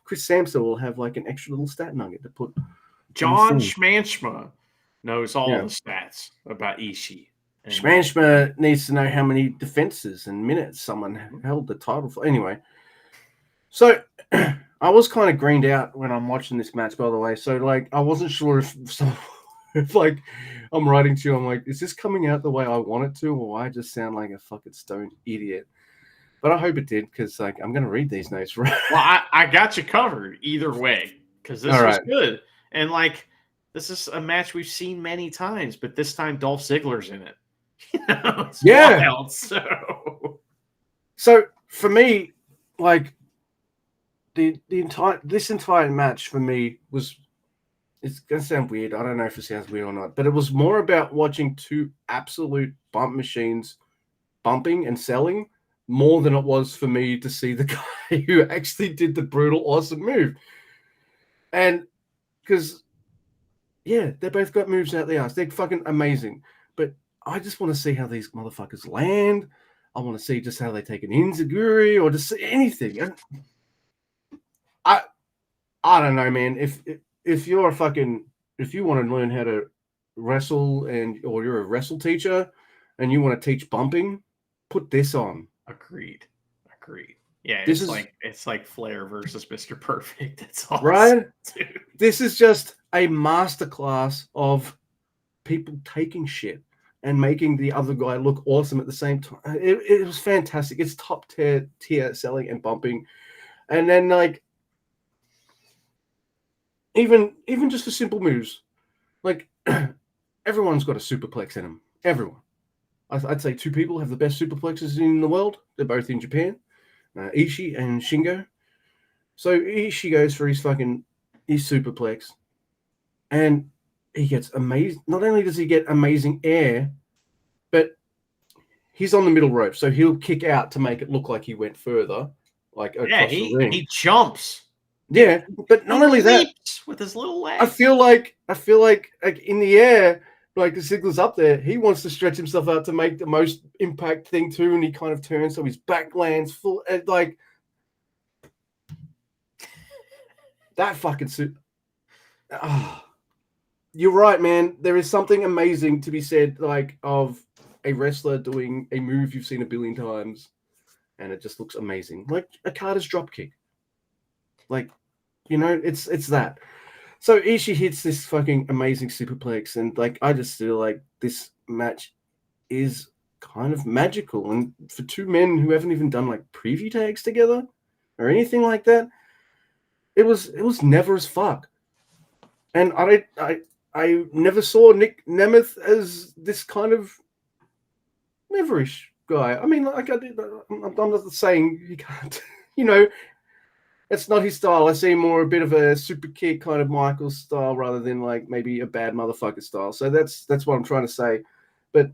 Chris Sampson will have like an extra little stat nugget to put. John Schmanschma knows all the stats about Ishii. Schmanschma needs to know how many defenses and minutes someone held the title for. Anyway, so I was kind of greened out when I'm watching this match, by the way. So, like, I wasn't sure if like, I'm writing to you, I'm like, is this coming out the way I want it to, or I just sound like a fucking stoned idiot? But I hope it did, because, like, I'm going to read these notes, right? Well, I got you covered either way, because this was good. And, like, this is a match we've seen many times, but this time Dolph Ziggler's in it. It's wild, so for me, like, this entire match for me was, it's gonna sound weird, I don't know if it sounds weird or not, but it was more about watching two absolute bump machines bumping and selling more than it was for me to see the guy who actually did the brutal awesome move. And because they both got moves out the ass, they're fucking amazing, but I just want to see how these motherfuckers land. I want to see just how they take an enziguri or just anything. I don't know, man. If you're if you want to learn how to wrestle or you're a wrestle teacher and you want to teach bumping, put this on. Agreed. Yeah, it's like Flair versus Mr. Perfect. It's awesome, right? Dude. This is just a masterclass of people taking shit and making the other guy look awesome at the same time. It was fantastic. It's top tier selling and bumping. And then, like, even just for simple moves, like, everyone's got a superplex in them. Everyone. I'd say two people have the best superplexes in the world. They're both in Japan. Ishii and Shingo. So Ishii goes for his superplex, and he gets amazing. Not only does he get amazing air, but he's on the middle rope, so he'll kick out to make it look like he went further, like across the ring. He jumps. Yeah, but not only that, with his little legs. I feel like in the air, like the Ziggler's up there, he wants to stretch himself out to make the most impact thing too, and he kind of turns so his back lands full, like that fucking suit. You're right, man. There is something amazing to be said, like, of a wrestler doing a move you've seen a billion times, and it just looks amazing, like a Carter's dropkick. Like, it's that. So Ishii hits this fucking amazing superplex, and like I just feel like this match is kind of magical. And for two men who haven't even done like preview tags together or anything like that, it was never as fuck. And I never saw Nick Nemeth as this kind of neverish guy. I mean, like I'm not saying he can't, it's not his style. I see more a bit of a super kick kind of Michael style rather than like maybe a bad motherfucker style. So that's what I'm trying to say. But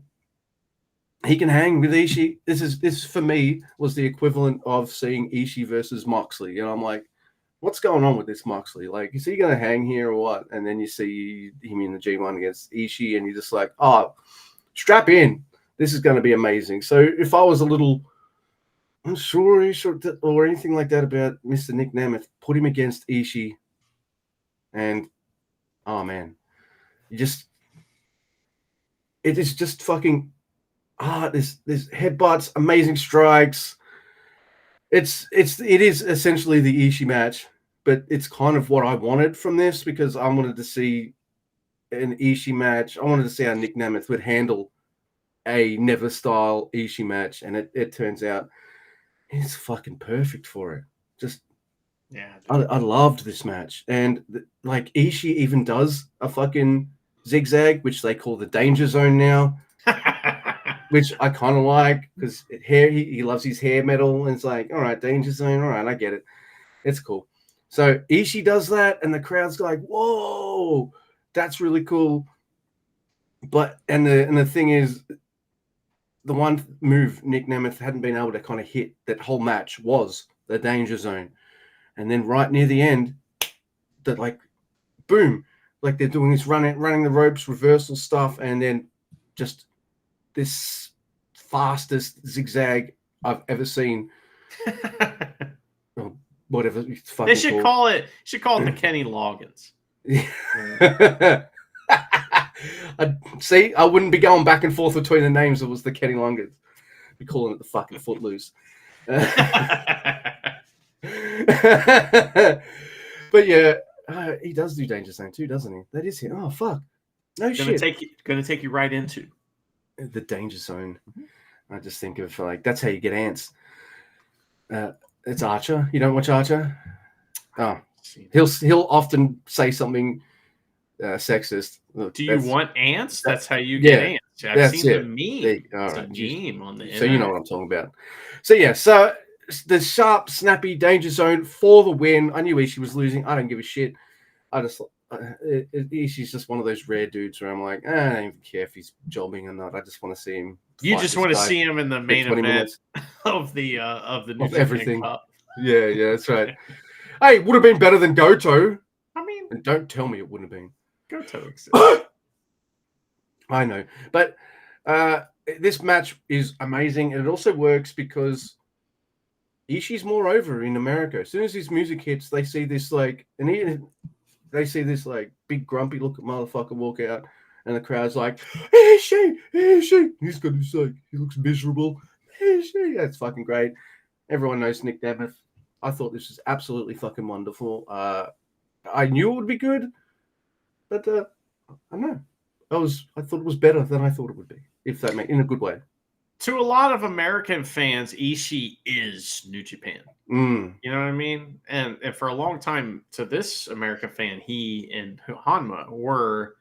he can hang with Ishii. This for me was the equivalent of seeing Ishii versus Moxley. I'm like, what's going on with this Moxley? Like, is he going to hang here or what? And then you see him in the G1 against Ishii, and you're just like, oh, strap in. This is going to be amazing. So if I was a little unsure or anything like that about Mr. Nick Nemeth, put him against Ishii, and oh man, it is just fucking this headbutts, amazing strikes. It is essentially the Ishii match, but it's kind of what I wanted from this, because I wanted to see an Ishii match. I wanted to see how Nick Nemeth would handle a Never style Ishii match, and it turns out he's fucking perfect for it. Just I loved this match, and like Ishii even does a fucking zigzag, which they call the danger zone now, which I kind of like, because he loves his hair metal, and it's like, all right, danger zone, all right, I get it, it's cool. So Ishii does that, and the crowd's like, whoa, that's really cool. But and the thing is, the one move Nick Nemeth hadn't been able to kind of hit that whole match was the danger zone. And then right near the end, that like, boom, like they're doing this running the ropes, reversal stuff, and then just this fastest zigzag I've ever seen. Or whatever it's fucking They should called. call it. The Kenny Loggins. See, I wouldn't be going back and forth between the names. It was the Kenny Loggins. Be calling it the fucking Footloose. But yeah, he does do Danger Zone too, doesn't he? That is him. Oh fuck, no shit. Gonna take you right into the Danger Zone. I just think of like that's how you get ants. It's Archer. You don't watch Archer? Oh, he'll often say something sexist. Look, do you want ants? That's how you get ants. I've seen the meme. It's a meme on the internet. So you know what I'm talking about. So yeah, so the sharp, snappy Danger Zone for the win. I knew Ishii was losing. I don't give a shit. I just Ishii's just one of those rare dudes where I'm like, I don't even care if he's jobbing or not. I just want to see him. You just want to see him in the main event of the New Japan everything. Cup. Yeah, that's right. Hey, it would have been better than Goto. I mean, and don't tell me it wouldn't have been. Goto exists. I know, but this match is amazing, and it also works because Ishii's more over in America. As soon as his music hits, they see this like, they see this like big grumpy looking motherfucker walk out, and the crowd's like, Ishii. He's got his like, he looks miserable. Ishii. That's fucking great. Everyone knows Nick Nemeth. I thought this was absolutely fucking wonderful. I knew it would be good, but I don't know. I thought it was better than I thought it would be, if that makes in a good way. To a lot of American fans, Ishii is New Japan. You know what I mean? And for a long time, to this American fan, he and Hanma were,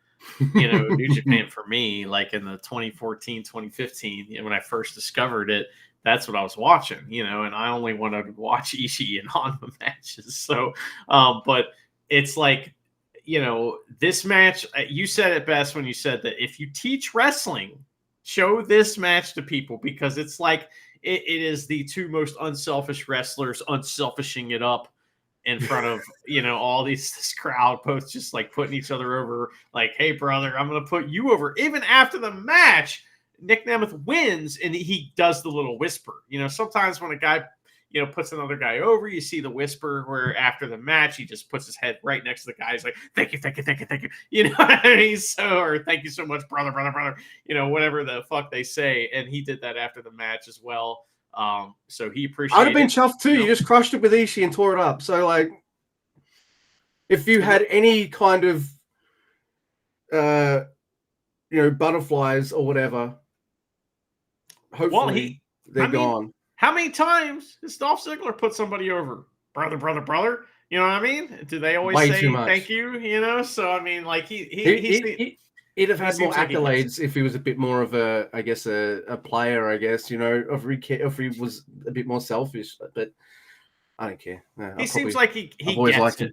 New Japan for me. Like in the 2014, 2015, when I first discovered it, that's what I was watching, and I only wanted to watch Ishii and Hanma matches. So, but it's like, this match, you said it best when you said that if you teach wrestling, show this match to people, because it's like it is the two most unselfish wrestlers unselfishing it up in front of all this crowd, both just like putting each other over, like, hey brother, I'm gonna put you over. Even after the match, Nick Nemeth wins and he does the little whisper. Sometimes when a guy puts another guy over, you see the whisper where after the match, he just puts his head right next to the guy. He's like, thank you. You know what I mean? Or thank you so much, brother. Whatever the fuck they say. And he did that after the match as well. So he appreciated it. I'd have been chuffed too. You just crushed it with Ishii and tore it up. So like, if you had any kind of, butterflies or whatever, hopefully they're gone. How many times has Dolph Ziggler put somebody over? Brother. You know what I mean? Do they always say thank you? So, I mean, like he'd have had more accolades if he was a bit more of a player, if he was a bit more selfish. But I don't care. No, he seems like he gets it.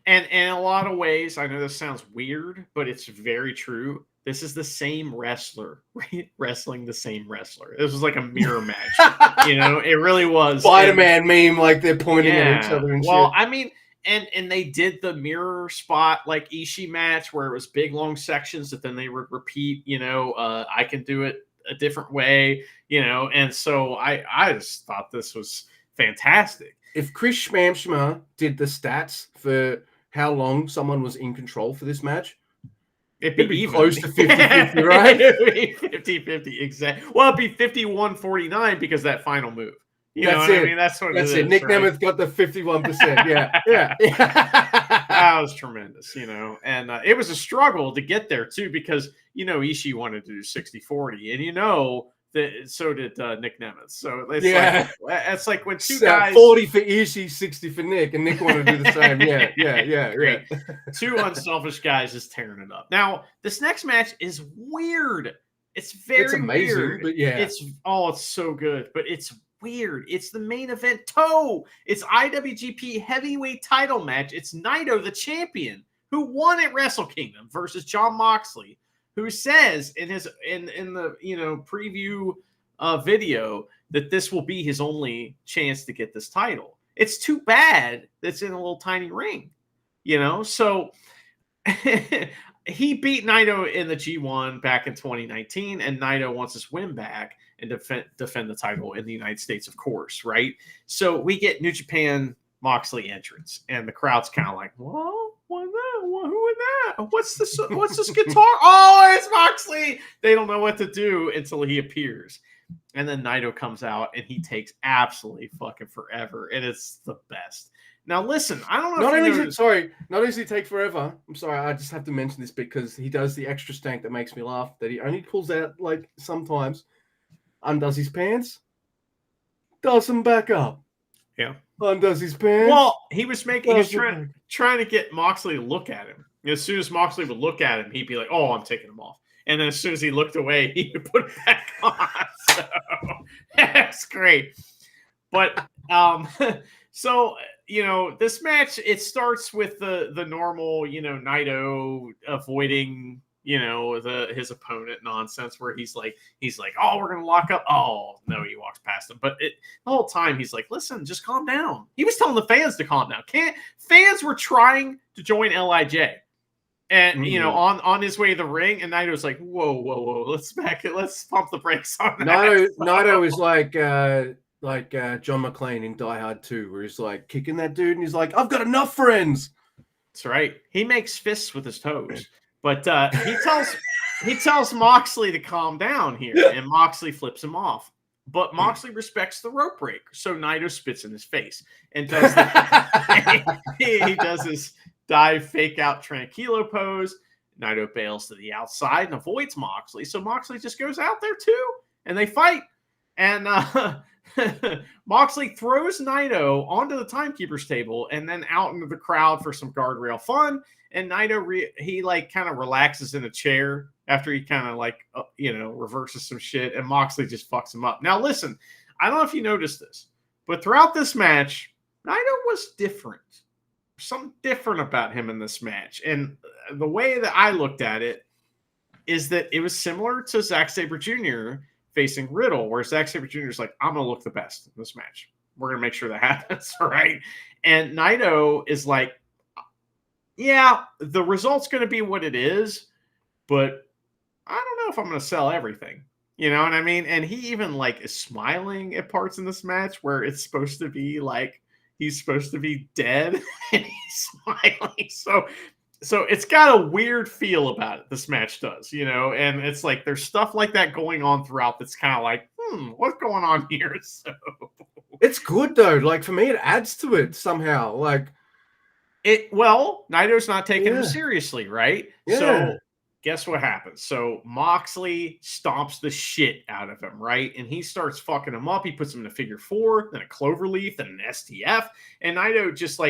And in a lot of ways, I know this sounds weird, but it's very true. This is the same wrestler, right? Wrestling the same wrestler. This was like a mirror match. It really was. Spider-Man meme, like they're pointing at each other and shit. Well, I mean, and they did the mirror spot like Ishii match where it was big, long sections that then they would repeat, I can do it a different way, and so I just thought this was fantastic. If Chris Schmamschma did the stats for how long someone was in control for this match, it'd be close to 50-50, right? It'd be 50-50, exactly. Well, it'd be 51-49 because that final move. You know what I mean? That's what it is. Nick Nemeth got the 51%. Yeah. That was tremendous, and it was a struggle to get there too, because Ishii wanted to do 60-40, and so did Nick Nemeth. So it's like when two guys 40 for Ishii, 60 for Nick, and Nick wanted to do the same. Yeah. Two unselfish guys just tearing it up. Now this next match is weird. It's amazing, weird. But yeah, it's so good, but it's weird. It's the main event. It's IWGP Heavyweight Title match. It's Naito, the champion, who won at Wrestle Kingdom, versus Jon Moxley, who says in the preview video that this will be his only chance to get this title. It's too bad that's in a little tiny ring, So he beat Naito in the G1 back in 2019, and Naito wants his win back and defend the title in the United States, of course, right? So we get New Japan Moxley entrance, and the crowd's kind of like, "Whoa, what that? Who is that? What's this? What's this guitar? Oh, it's Moxley!" They don't know what to do until he appears, and then Naito comes out, and he takes absolutely fucking forever, and it's the best. Now, listen, I don't know. Not only does he take forever. I'm sorry, I just have to mention this because he does the extra stank that makes me laugh. That he only pulls out like sometimes, undoes his pants, does them back up. Yeah, undoes his pants. Well, he was trying to get Moxley to look at him. As soon as Moxley would look at him, he'd be like, "Oh, I'm taking him off." And then as soon as he looked away, he would put it back on. So that's great. But so this match, it starts with the normal, Naito avoiding, his opponent nonsense where he's like, "Oh, we're gonna lock up." Oh no, he walks past him. But the whole time he's like, "Listen, just calm down." He was telling the fans to calm down. Fans were trying to join LIJ. And on his way to the ring, and Naito's like, whoa, let's pump the brakes on that. Naito is like John McClane in Die Hard 2, where he's like kicking that dude, and he's like, "I've got enough friends." That's right. He makes fists with his toes, but he tells Moxley to calm down here, and Moxley flips him off. But Moxley respects the rope break, so Naito spits in his face and does he does his dive fake out tranquilo pose. Naito bails to the outside and avoids Moxley, so Moxley just goes out there too, and they fight. And Moxley throws Naito onto the timekeeper's table and then out into the crowd for some guardrail fun. And Naito he kind of relaxes in a chair after he kind of reverses some shit, and Moxley just fucks him up. Now listen, I don't know if you noticed this, but throughout this match, Naito was different. Something different about him in this match. And the way that I looked at it is that it was similar to Zack Sabre Jr. facing Riddle, where Zack Sabre Jr. is like, "I'm going to look the best in this match. We're going to make sure that happens." Right. And Naito is like, "Yeah, the result's going to be what it is, but I don't know if I'm going to sell everything." You know what I mean? And he even is smiling at parts in this match where it's supposed to be like, he's supposed to be dead, and he's smiling. So it's got a weird feel about it, this match does, and it's like there's stuff like that going on throughout that's kind of like, what's going on here? So it's good though. For me, it adds to it somehow. Naito's not taking him seriously, right? Yeah. So guess what happens? So Moxley stomps the shit out of him, right? And he starts fucking him up. He puts him in a figure 4, then a cloverleaf, then an STF. And Naito just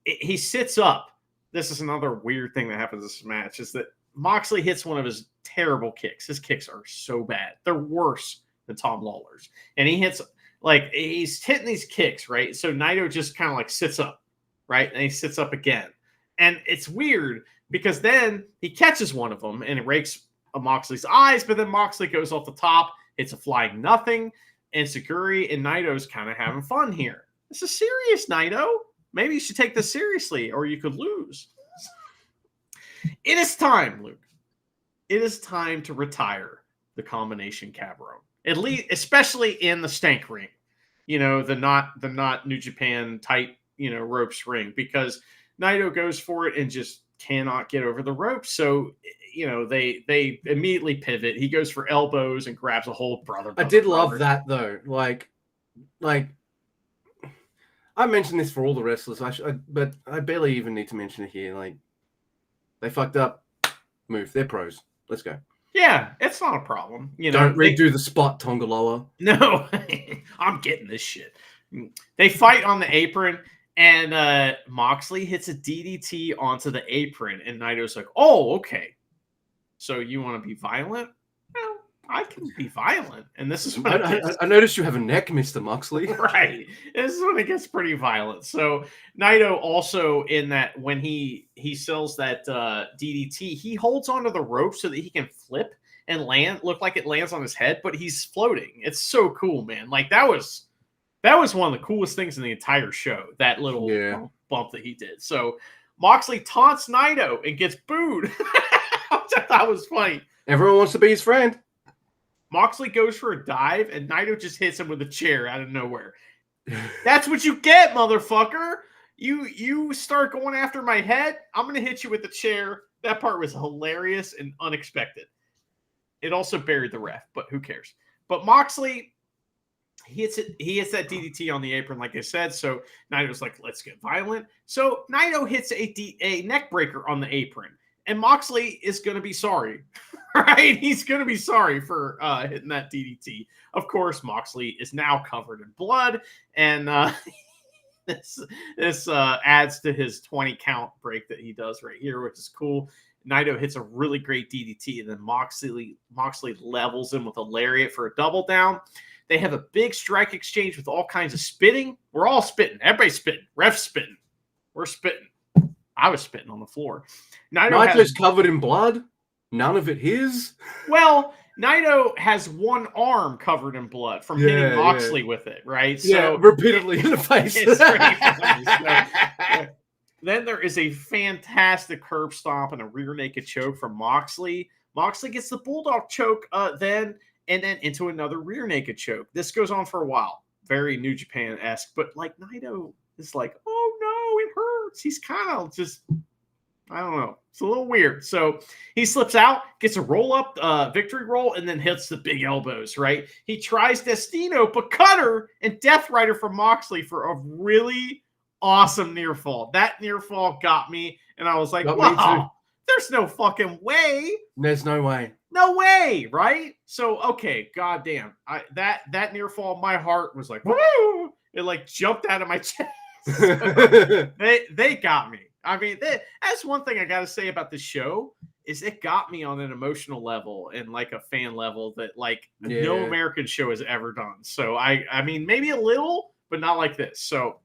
he sits up. This is another weird thing that happens in this match, is that Moxley hits one of his terrible kicks. His kicks are so bad. They're worse than Tom Lawler's. And he hits, he's hitting these kicks, right? So Naito just kind of sits up, right? And he sits up again. And it's weird because then he catches one of them and it rakes Moxley's eyes, but then Moxley goes off the top, hits a flying nothing, and Seguri and Naito's kind of having fun here. This is serious, Naito. Maybe you should take this seriously, or you could lose. It is time, Luke. It is time to retire the combination Cabaron. At least, especially in the stank ring. The not New Japan type, ropes ring, because Naito goes for it and just cannot get over the ropes. So, they immediately pivot. He goes for elbows and grabs a hold. Brother. I did love that though. I mentioned this for all the wrestlers, but I barely even need to mention it here. They fucked up. Move. They're pros. Let's go. Yeah, it's not a problem. Don't redo the spot, Tongaloa. No, I'm getting this shit. They fight on the apron, and Moxley hits a DDT onto the apron, and Naito's like, "Oh, okay. So you want to be violent? Well, I can be violent." And this is when I noticed you have a neck, Mr. Moxley. Right. This is when it gets pretty violent. So Naito also, in that when he sells that DDT, he holds onto the rope so that he can flip and look like it lands on his head, but he's floating. It's so cool, man. That was one of the coolest things in the entire show, that little bump that he did. So Moxley taunts Naito and gets booed. Which I thought was funny. Everyone wants to be his friend. Moxley goes for a dive, and Naito just hits him with a chair out of nowhere. That's what you get, motherfucker. You start going after my head, I'm going to hit you with the chair. That part was hilarious and unexpected. It also buried the ref, but who cares? But Moxley, he hits that DDT on the apron, like I said. So Naito's like, let's get violent. So Naito hits a neck breaker on the apron, and Moxley is going to be sorry, right? He's going to be sorry for hitting that DDT. Of course, Moxley is now covered in blood, and this adds to his 20 count break that he does right here, which is cool. Naito hits a really great DDT, and then Moxley levels him with a lariat for a double down. They have a big strike exchange with all kinds of spitting. We're all spitting. Everybody's spitting. Ref's spitting. We're spitting. I was spitting on the floor. Naito's covered in blood. None of it his. Well, Naito has one arm covered in blood from hitting Moxley with it, right? So repeatedly in the face. It's pretty funny. So, then there is a fantastic curb stomp and a rear naked choke from Moxley. Moxley gets the bulldog choke then into another rear naked choke. This goes on for a while. Very New Japan-esque. But like Naito is like, oh no, it hurts. He's kind of just, I don't know. It's a little weird. So he slips out, gets a roll-up, victory roll, and then hits the big elbows, right? He tries Destino, but Cutter and Death Rider from Moxley for a really awesome near fall. That near fall got me, and I was like, wow, there's no fucking way. There's no way. No way, right? So, okay, goddamn. That near fall, my heart was like, woo! It like jumped out of my chest. They got me. I mean, that's one thing I got to say about this show is it got me on an emotional level and like a fan level that like no American show has ever done. So I mean, maybe a little, but not like this. So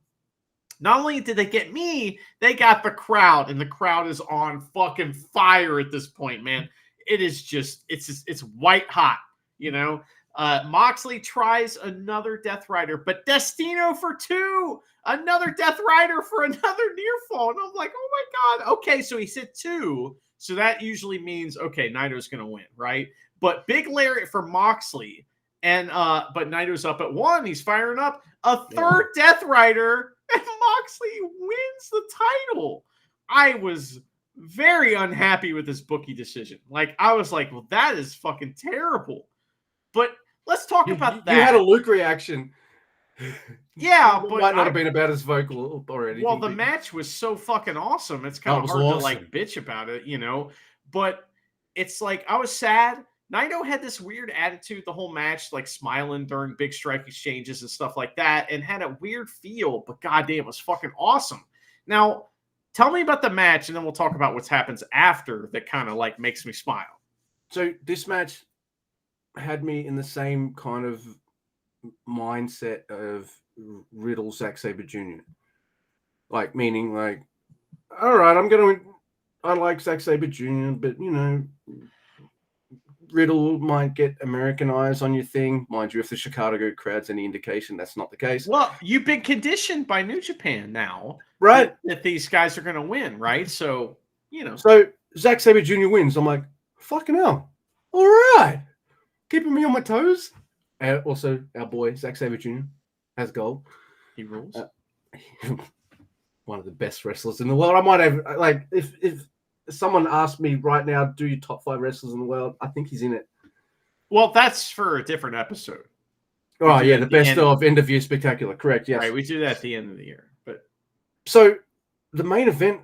not only did they get me, they got the crowd, and the crowd is on fucking fire at this point, man. It is just, it's white hot, you know? Moxley tries another Death Rider, but Destino for 2, another Death Rider for another near fall. And I'm like, oh my God. Okay, so he said 2. So that usually means, okay, Naito's going to win, right? But big lariat for Moxley. And but Naito's up at 1. He's firing up a third Death Rider, and Moxley wins the title. I was very unhappy with this bookie decision. Like, I was like, well, that is fucking terrible. But let's talk about that. You had a Luke reaction. Yeah, it but might not have been about as vocal or anything. Well, the match was so fucking awesome. It's kind of hard to like bitch about it, you know. But it's like I was sad. Naito had this weird attitude the whole match, like smiling during big strike exchanges and stuff like that, and had a weird feel. But goddamn, it was fucking awesome. Now, tell me about the match, and then we'll talk about what happens after that kind of like makes me smile. So this match had me in the same kind of mindset of Riddle, Zack Sabre Jr. Like, meaning like, all right, I like Zack Sabre Jr., but you know, Riddle might get American eyes on your thing. Mind you, if the Chicago crowd's any indication, that's not the case. Well, you've been conditioned by New Japan now, right? That these guys are going to win, right? So, you know. So Zack Sabre Jr. wins. I'm like, fucking hell. All right. Keeping me on my toes. And also, our boy, Zack Sabre Jr. has gold. He rules. One of the best wrestlers in the world. I might have, like, if someone asked me right now, do you top 5 wrestlers in the world? I think he's in it. Well, that's for a different episode. Oh, yeah, the best of end of year spectacular. Correct, yes. Right, we do that at the end of the year. But so the main event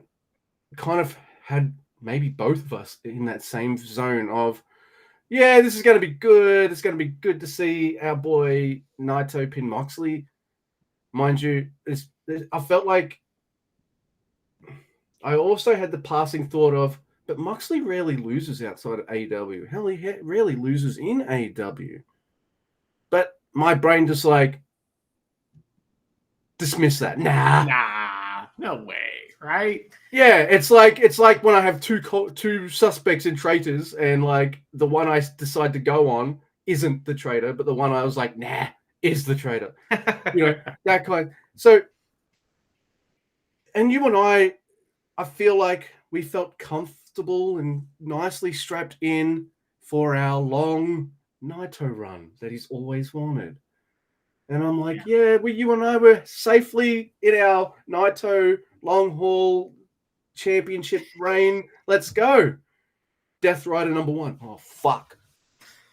kind of had maybe both of us in that same zone of, yeah, this is going to be good. It's going to be good to see our boy Naito pin Moxley. Mind you, I felt like I also had the passing thought of, but Moxley rarely loses outside of AEW. Hell, he rarely loses in AEW. But my brain just like dismissed that. Nah, no way, right? Yeah, it's like when I have two suspects in traitors, and like the one I decide to go on isn't the traitor, but the one I was like, nah, is the traitor. You know, that kind. So, and you and I I feel like we felt comfortable and nicely strapped in for our long Naito run that he's always wanted. And I'm like, you and I were safely in our Naito long haul championship reign. Let's go. Death Rider number 1. Oh, fuck.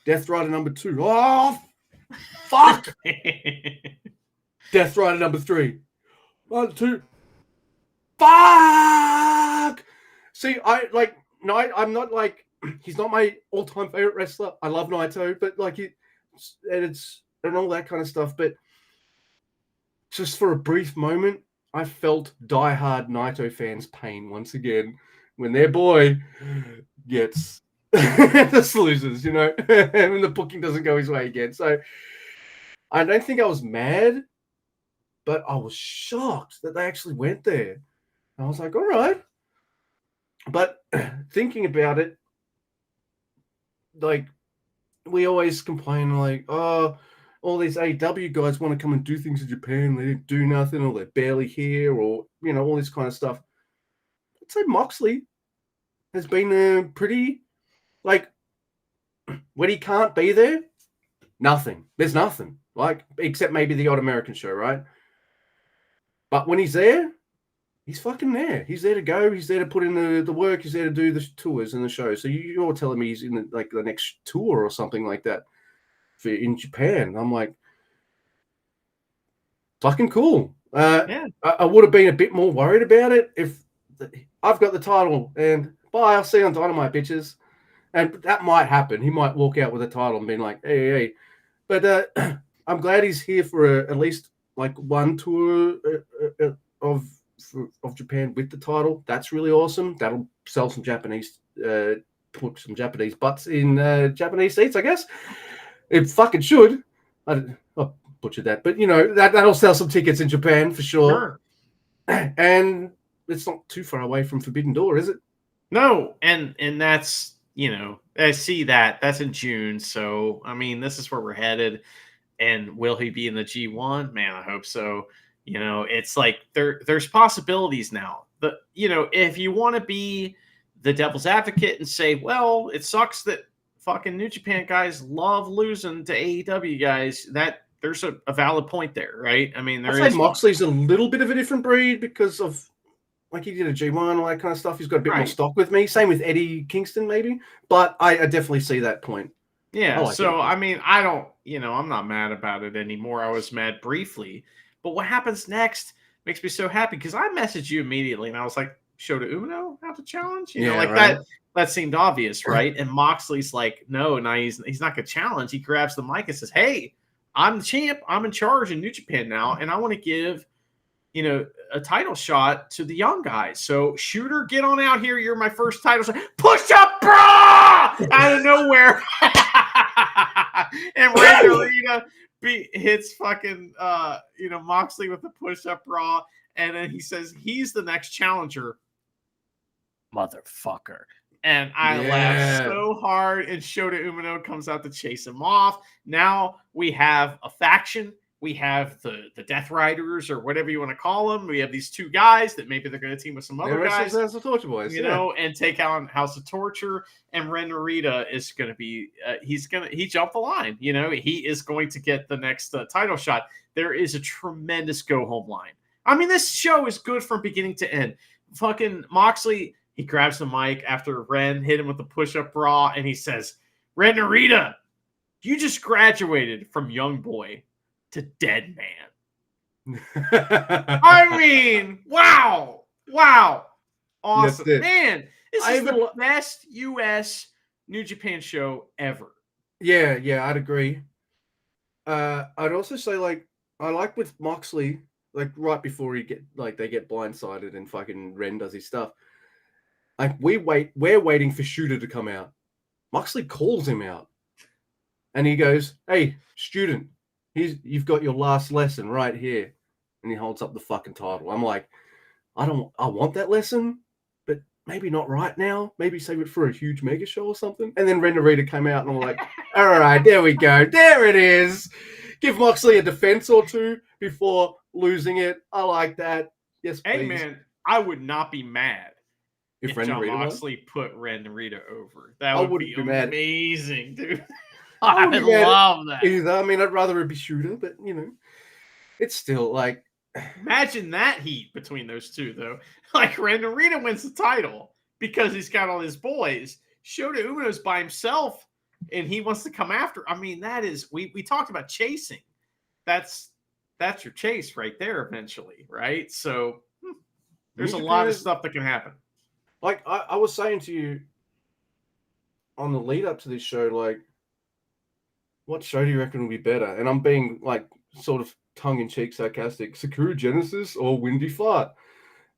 Death Rider number 2. Oh, fuck. Death Rider number 3. 1, 2. Fuck. See, I'm not like, he's not my all-time favorite wrestler. I love Naito, but like and all that kind of stuff. But just for a brief moment, I felt diehard Naito fans' pain once again when their boy gets the losers, you know, and when the booking doesn't go his way again. So I don't think I was mad, but I was shocked that they actually went there. And I was like, all right. But thinking about it, like, we always complain, like, oh, all these AEW guys want to come and do things in Japan. They didn't do nothing, or they're barely here, or, you know, all this kind of stuff. I'd say Moxley has been pretty, like, when he can't be there, nothing. There's nothing, like, except maybe the odd American show, right? But when he's there, he's fucking there. He's there to go. He's there to put in the work. He's there to do the tours and the shows. So you're telling me he's in the next tour or something like that in Japan. I'm like, fucking cool. I would have been a bit more worried about it if I've got the title and bye, I'll see you on Dynamite, bitches. And that might happen. He might walk out with a title and be like, hey. But I'm glad he's here for at least like one tour of Japan with the title. That's really awesome. That'll sell some Japanese, put some Japanese butts in Japanese seats, I guess. It fucking should. I butchered that, but you know that'll sell some tickets in Japan for sure. And it's not too far away from Forbidden Door, is it? No, and that's, you know, I see that's in June. So I mean, this is where we're headed. And will he be in the G1? Man, I hope so. You know, it's like there's possibilities now. You know, if you want to be the devil's advocate and say, well, it sucks that fucking New Japan guys love losing to AEW guys, that there's a valid point there, right? I mean, I'd say Moxley's a little bit of a different breed because of, like, he did a G1, all that kind of stuff. He's got a bit more stock with me. Same with Eddie Kingston, maybe. But I definitely see that point. Yeah, so, I mean, I don't, you know, I'm not mad about it anymore. I was mad briefly. But what happens next makes me so happy because I messaged you immediately and I was like, Shota Umino have to challenge? You know, like right. That seemed obvious, right? And Moxley's like, no, he's not going to challenge. He grabs the mic and says, hey, I'm the champ. I'm in charge in New Japan now. And I want to give, you know, a title shot to the young guys. So Shooter, get on out here. You're my first title shot. Push up, bra! Out of nowhere. And Randy hits fucking you know, Moxley with the push-up bra, and then he says he's the next challenger, motherfucker. And I laughed so hard, and Shota Umino comes out to chase him off. Now we have a faction. We have the Death Riders, or whatever you want to call them. We have these two guys that maybe they're going to team with some other guys, House of Torture boys, you know, and take out House of Torture. And Ren Narita is going to be, he jumped the line. You know, he is going to get the next title shot. There is a tremendous go home line. I mean, this show is good from beginning to end. Fucking Moxley, he grabs the mic after Ren hit him with the push-up bra, and he says, Ren Narita, you just graduated from young boy to dead man. I mean, wow. Awesome. Man, this is the best US New Japan show ever. Yeah, I'd agree. I'd also say, like, I like with Moxley, like, right before they get blindsided and fucking Ren does his stuff. Like, we're waiting for Shooter to come out. Moxley calls him out. And he goes, hey, student, you've got your last lesson right here. And he holds up the fucking title. I'm like, I want that lesson, but maybe not right now. Maybe save it for a huge mega show or something. And then Ren Narita came out and I'm like, all right, there we go. There it is. Give Moxley a defense or two before losing it. I like that. Yes, please. Hey, man, I would not be mad if Ren John Narita won? Moxley put Ren Narita over. That I would wouldn't be be mad. amazing, dude. I I wouldn't be mad love that. either. I mean, I'd rather it be Shooter, but you know, it's still like. Imagine that heat between those two, though. Like Ren Narita wins the title because he's got all his boys. Shota Umino's by himself, and he wants to come after. I mean, that is we talked about chasing. That's your chase right there eventually, right? So there's a lot of stuff that can happen. Like I was saying to you on the lead up to this show, like, what show do you reckon will be better? And I'm being like sort of tongue-in-cheek sarcastic. Sakura Genesis or Windy Fart?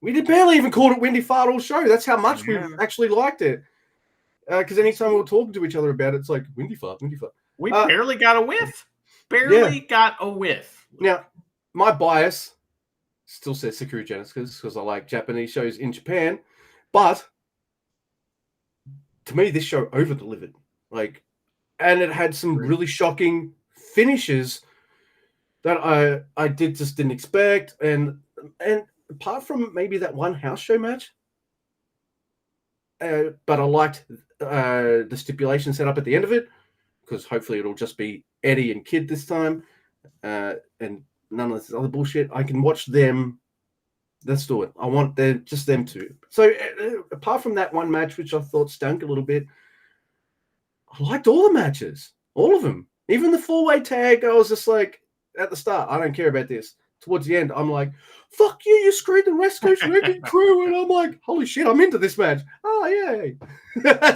We did barely even call it Windy Fart all show. That's how much we've actually liked it. Because anytime we were talking to each other about it, it's like Windy Fart, Windy Fart. We barely got a whiff. Barely got a whiff. Now, my bias still says Sakura Genesis because I like Japanese shows in Japan, but to me, this show over-delivered. Like, and it had some really shocking finishes that I didn't expect, and apart from maybe that one house show match, but I liked the stipulation set up at the end of it because hopefully it'll just be Eddie and Kid this time, and none of this other bullshit. I can watch them. Let's do it. I want just them two. So apart from that one match, which I thought stunk a little bit, I liked all the matches, all of them. Even the 4-way tag, I was just like, at the start, I don't care about this. Towards the end, I'm like, fuck you, you screwed the West Coast Wrecking Crew. And I'm like, holy shit, I'm into this match. Oh, yeah.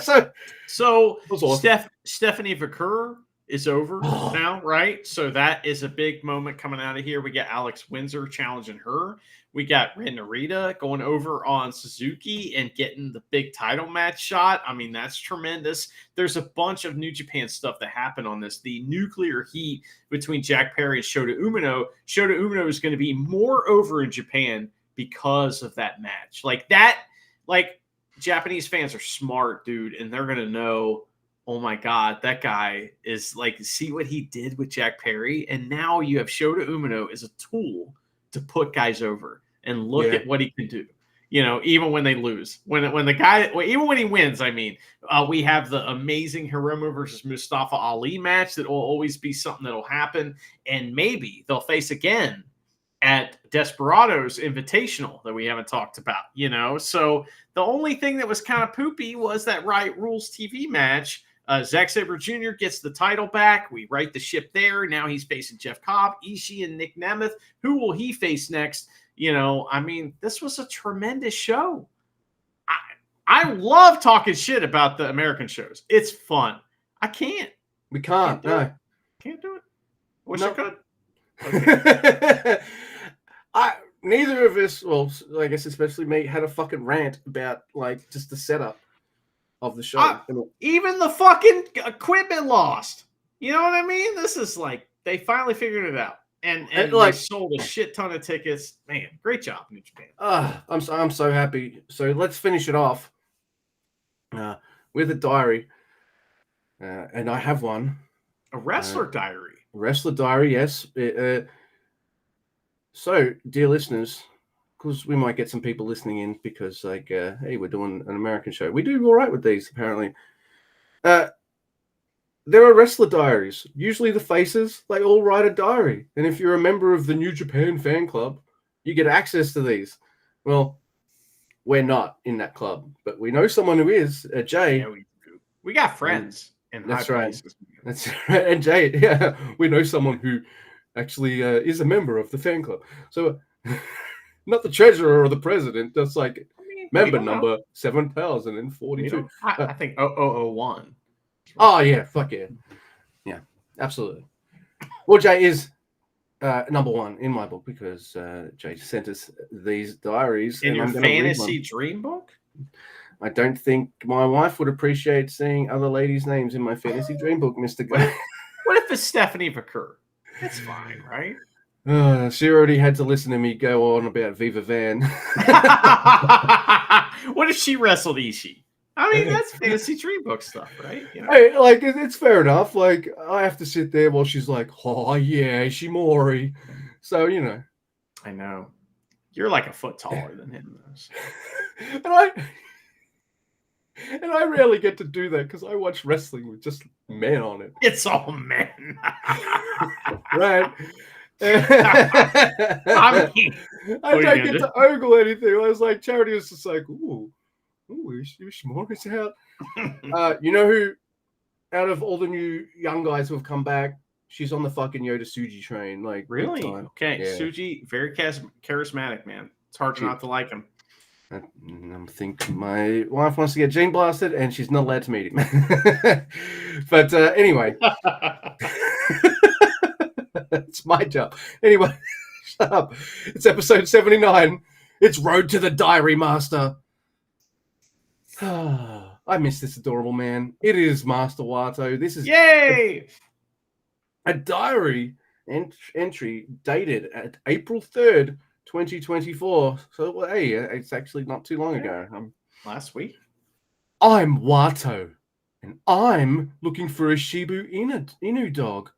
so awesome. Stephanie Vaquer is over now, right? So that is a big moment coming out of here. We got Alex Windsor challenging her. We got Ren Narita going over on Suzuki and getting the big title match shot. I mean, that's tremendous. There's a bunch of New Japan stuff that happened on this. The nuclear heat between Jack Perry and Shota Umino. Shota Umino is going to be more over in Japan because of that match. Like Japanese fans are smart, dude, and they're going to know, oh my God, that guy is like, see what he did with Jack Perry. And now you have Shota Umino as a tool to put guys over and look at what he can do. You know, even when they lose, even when he wins, I mean, we have the amazing Hiromu versus Mustafa Ali match that will always be something that'll happen. And maybe they'll face again at Desperados Invitational that we haven't talked about, you know? So the only thing that was kind of poopy was that Riot Rules TV match. Zack Sabre Jr. gets the title back. We right the ship there. Now he's facing Jeff Cobb, Ishii, and Nick Nemeth. Who will he face next? You know, I mean, this was a tremendous show. I love talking shit about the American shows. It's fun. I can't. We can't. No. Can't do it. Wish I could. Okay. Neither of us, well, I guess especially me, had a fucking rant about like just the setup of the show. Even the fucking equipment lost. You know what I mean? This is like they finally figured it out, and like they sold a shit ton of tickets. Man, great job, New Japan. I'm so happy. So let's finish it off with a diary, and I have one. A wrestler diary. Wrestler diary, yes. So, dear listeners, because we might get some people listening in because, like, hey, we're doing an American show. We do all right with these, apparently. There are wrestler diaries. Usually the faces, they all write a diary. And if you're a member of the New Japan fan club, you get access to these. Well, we're not in that club, but we know someone who is. Jay. Yeah, we got friends. That's right. That's right. And Jay, we know someone who actually is a member of the fan club. So, not the treasurer or the president. That's like member number 7,042. I think 0001. Oh, yeah. Fuck yeah. Yeah, absolutely. Well, Jay is number one in my book because Jay sent us these diaries. In your fantasy dream book? I don't think my wife would appreciate seeing other ladies' names in my fantasy dream book, Mr. Guy. What if it's Stephanie Vaquer? That's fine, right? She already had to listen to me go on about Viva Van. What if she wrestled Ishii? I mean, that's fantasy dream book stuff, right? You know? Hey, like, it's fair enough. Like, I have to sit there while she's like, oh, yeah, Ishimori. So, you know. I know. You're like a foot taller than him, though. And I rarely get to do that because I watch wrestling with just men on it. It's all men. Right. I mean, I don't get to ogle anything. I was like, Charity was just like, ooh, is Shimori's out? You know who, out of all the new young guys who have come back, she's on the fucking Yoda Suji train. Like, really? Okay. Yeah. Suji, very charismatic, man. It's hard not to like him. I think my wife wants to get Gene blasted and she's not allowed to meet him. But anyway. It's my job. Anyway, shut up. It's episode 79. It's Road to the Diary Master. I miss this adorable man. It is Master Wato. This is Yay! A diary entry dated at April 3rd, 2024. So, hey, it's actually not too long ago. Last week. I'm Wato, and I'm looking for a Shiba Inu dog.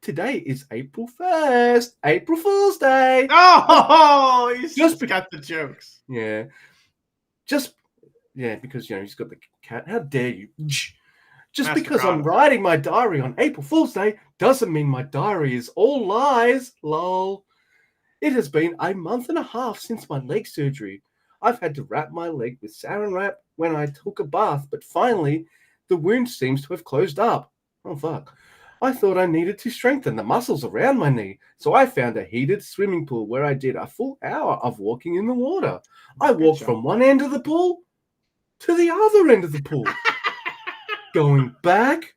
Today is April 1st, April Fool's Day. Oh, he's just got the jokes. Yeah. Because, he's got the cat. How dare you? Just Master because I'm writing my diary on April Fool's Day doesn't mean my diary is all lies. Lol. It has been a month and a half since my leg surgery. I've had to wrap my leg with saran wrap when I took a bath, but finally, the wound seems to have closed up. Oh, fuck. I thought I needed to strengthen the muscles around my knee, so I found a heated swimming pool where I did a full hour of walking in the water. I walked from one end of the pool to the other end of the pool, going back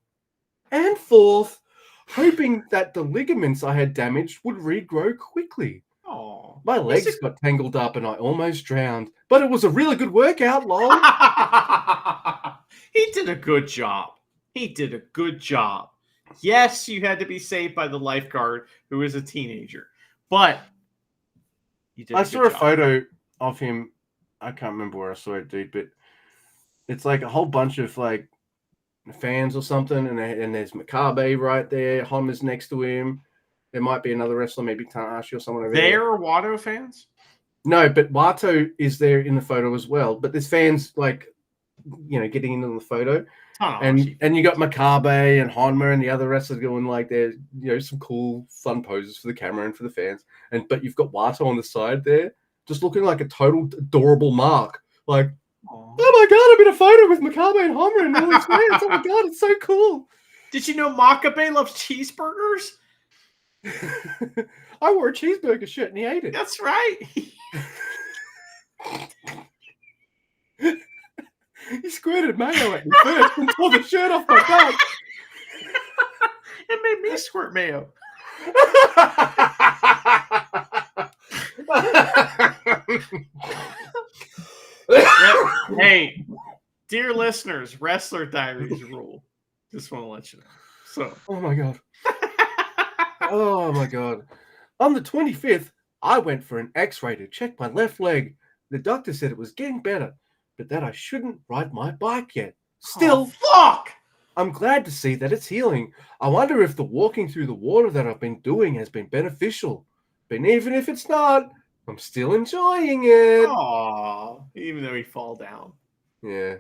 and forth, hoping that the ligaments I had damaged would regrow quickly. Oh, my legs got tangled up and I almost drowned, but it was a really good workout, lol. He did a good job. Yes, you had to be saved by the lifeguard who was a teenager, but I saw a photo of him. I can't remember where I saw it, dude, but it's like a whole bunch of like fans or something, and there's Makabe right there. Honma's next to him. There might be another wrestler, maybe Tanahashi or someone over there. They're Wato fans? No, but Wato is there in the photo as well. But there's fans like, getting into the photo. And you got Makabe and Honma and the other wrestlers going like there's some cool fun poses for the camera and for the fans. But you've got Wato on the side there, just looking like a total adorable mark. Like, oh my god, I'm in a photo with Makabe and Honma and all these fans. Oh my god, it's so cool. Did you know Makabe loves cheeseburgers? I wore a cheeseburger shirt and he ate it. That's right. He squirted mayo at me first and tore the shirt off my back. It made me squirt mayo. Hey, dear listeners, Wrestler Diaries rule. Just want to let you know. So, oh my god. Oh my god. On the 25th, I went for an x-ray to check my left leg. The doctor said it was getting better, but that I shouldn't ride my bike yet. Still, fuck! I'm glad to see that it's healing. I wonder if the walking through the water that I've been doing has been beneficial. But even if it's not, I'm still enjoying it. Aww, even though he fall down. Yeah.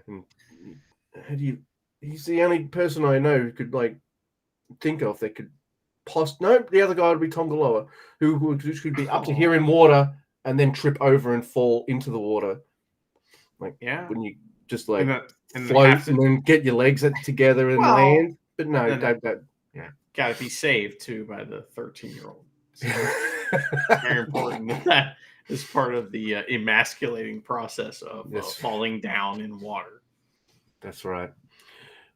He's the only person I know who could think of that could the other guy would be Tom Galoa, who could be up to here in water and then trip over and fall into the water. When you just float and then get your legs together and land. But no, got to be saved too by the 13-year-old. So very important that is part of the emasculating process of falling down in water. That's right.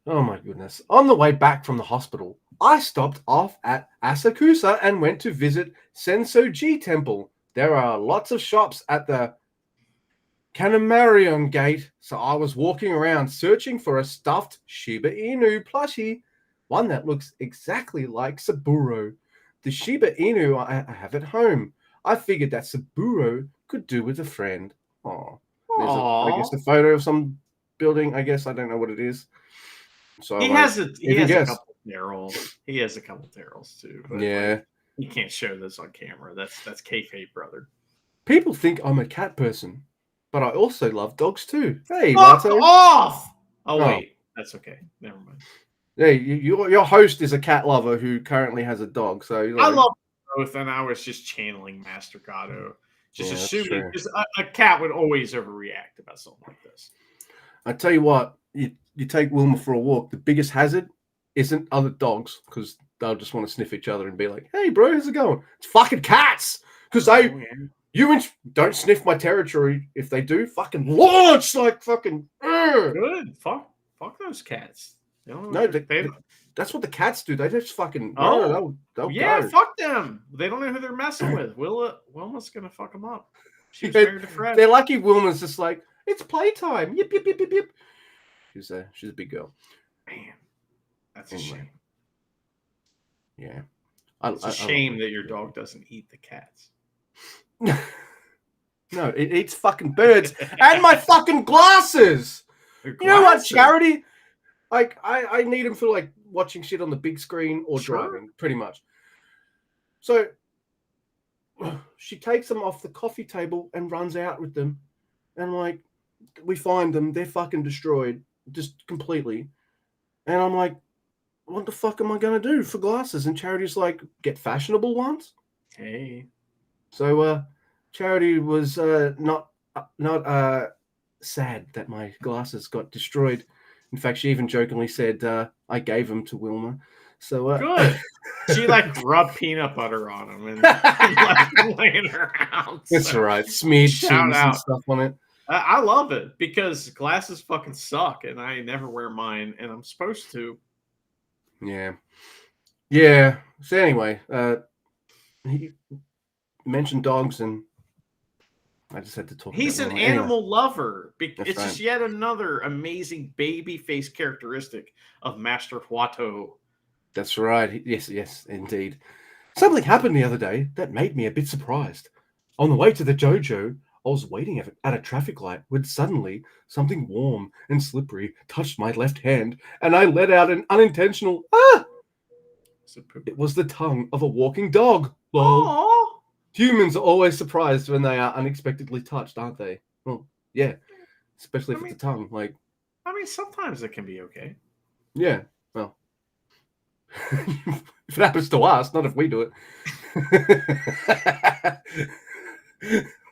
Oh my goodness. On the way back from the hospital, I stopped off at Asakusa and went to visit Sensoji Temple. There are lots of shops at the Kanamarion Gate, so I was walking around searching for a stuffed Shiba Inu plushie, one that looks exactly like Saburo. The Shiba Inu I have at home. I figured that Saburo could do with a friend. Oh, there's I guess a photo of some building. I guess I don't know what it is. So he has a couple Daryls. He has a couple Daryls too. But yeah, you can't show this on camera. That's kayfabe, brother. People think I'm a cat person, but I also love dogs too. Hey, Fuck Marto. off! Oh, Oh. wait. That's okay. Never mind. Hey, your host is a cat lover who currently has a dog. So I love both, and I was just channeling Master Gato. Just assuming, because a cat would always overreact about something like this. I tell you what, you take Wilma for a walk. The biggest hazard isn't other dogs, because they'll just want to sniff each other and be like, "Hey, bro, how's it going?" It's fucking cats, because don't sniff my territory. If they do, fucking launch like fucking. Good. Fuck those cats. That's what the cats do. They just fucking. Oh, they'll yeah, go. fuck them. They don't know who they're messing with. Wilma's gonna fuck them up. She was married to Fred. They're lucky. Wilma's just like, it's playtime. Yip yip yip yip yip. She's a big girl. Man, that's a shame. Yeah, it's a shame that your dog doesn't eat the cats. No, it eats fucking birds and my fucking glasses. You know what, Charity? Like, I need them for like watching shit on the big screen or driving, pretty much. So she takes them off the coffee table and runs out with them. And like, we find them, they're fucking destroyed, just completely. And I'm like, what the fuck am I going to do for glasses? And Charity's like, get fashionable ones. Hey. So Charity was not sad that my glasses got destroyed. In fact, she even jokingly said I gave them to Wilma. So good. She like rubbed peanut butter on them and left them laying around. That's right. Smeared cheese and stuff on it. I love it because glasses fucking suck, and I never wear mine, and I'm supposed to. Yeah. So anyway, he mentioned dogs, and I just had to talk. He's an animal lover. It's just yet another amazing baby face characteristic of Master Huato. That's right. Yes, indeed. Something happened the other day that made me a bit surprised. On the way to the dojo, I was waiting at a traffic light when suddenly something warm and slippery touched my left hand, and I let out an unintentional ah! It was the tongue of a walking dog. Lol. Aww. Humans are always surprised when they are unexpectedly touched, aren't they? Well, yeah. Especially if it's a tongue. Like, I mean, sometimes it can be okay. Yeah, well. If it happens to us, not if we do it.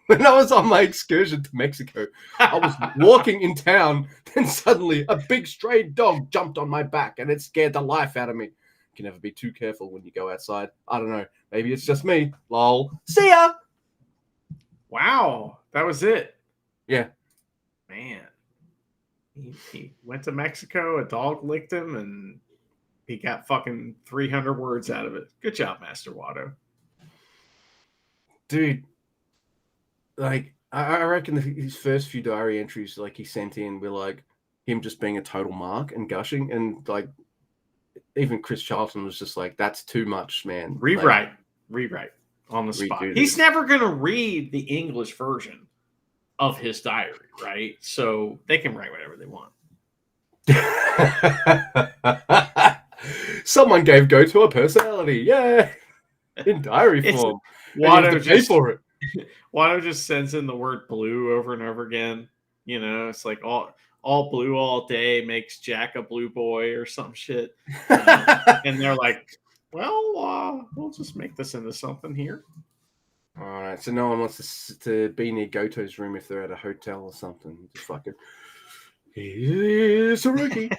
When I was on my excursion to Mexico, I was walking in town, then suddenly a big stray dog jumped on my back and it scared the life out of me. You can never be too careful when you go outside. I don't know. Maybe it's just me. Lol. See ya! Wow. That was it. Yeah. Man. He went to Mexico, a dog licked him, and he got fucking 300 words out of it. Good job, Master Watto. Dude. Like, I reckon his first few diary entries, like, he sent in were, like, him just being a total mark and gushing. And, like, even Chris Charlton was just like, that's too much, man. Rewrite on the spot. He's never going to read the English version of his diary, right? So they can write whatever they want. Someone gave Goto a personality. Yeah. In diary form. Watto pay for it. Watto just sends in the word blue over and over again. You know, it's like all blue all day makes Jack a blue boy or some shit. And they're like, well, we'll just make this into something here. All right. So no one wants to be near Goto's room if they're at a hotel or something. Just fucking. He's a rookie.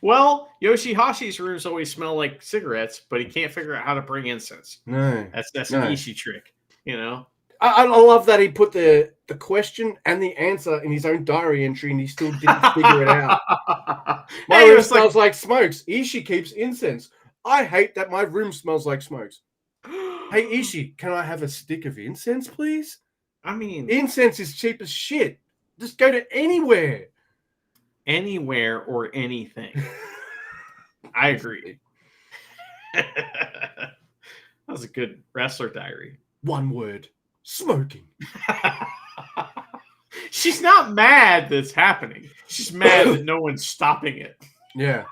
Well, Yoshihashi's rooms always smell like cigarettes, but he can't figure out how to bring incense. No. That's an Ishii trick, you know? I love that he put the question and the answer in his own diary entry and he still didn't figure it out. My room smells like smokes. Ishii keeps incense. I hate that my room smells like smokes. Hey, Ishii, can I have a stick of incense, please? I mean... Incense is cheap as shit. Just go to anywhere. Anywhere or anything. I agree. That was a good wrestler diary. One word. Smoking. She's not mad that's happening. She's mad that no one's stopping it. Yeah.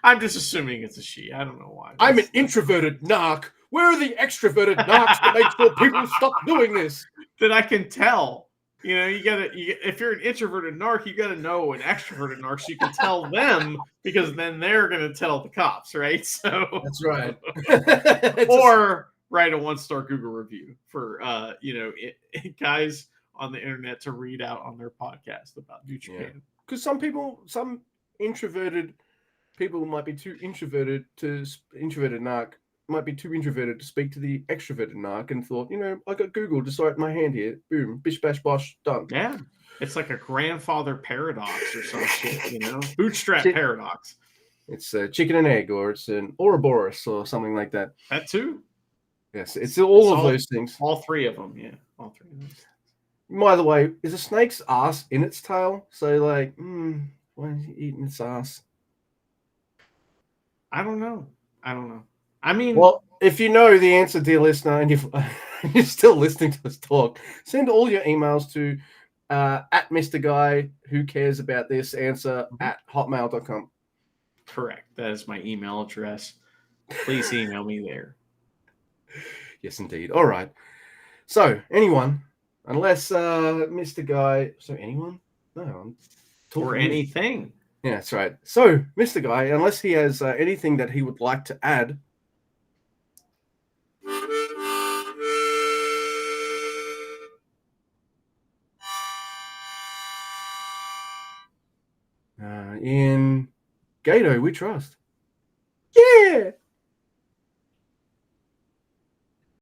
I'm just assuming it's a she. I don't know why. I'm an introverted narc. Where are the extroverted narcs to make sure people stop doing this? that I can tell. If you're an introverted narc, you gotta know an extroverted narc so you can tell them, because then they're gonna tell the cops, right? So That's right. or write a 1-star Google review for guys on the internet to read out on their podcast about New Japan. Because some introverted people might be too introverted narc might be too introverted to speak to the extroverted narc, and thought, I got Google just right in my hand here. Boom, bish bash bosh, done. Yeah, it's like a grandfather paradox or some shit, bootstrap paradox. It's a chicken and egg, or it's an Ouroboros or something like that. That too. Yes, it's all of those things. All three of them, yeah. All three of those. By the way, is a snake's ass in its tail? So, like, why is he eating its ass? I don't know. I mean, well, if you know the answer, dear listener, and you're still listening to us talk, send all your emails to at Mr. Guy Who Cares About This answer at hotmail.com. Correct. That is my email address. Please email me there. Yes, indeed. All right. So, anyone, unless Mr. Guy, anyone? No, or anything. Yeah, that's right. So, Mr. Guy, unless he has anything that he would like to add. In Gato, we trust. Yeah!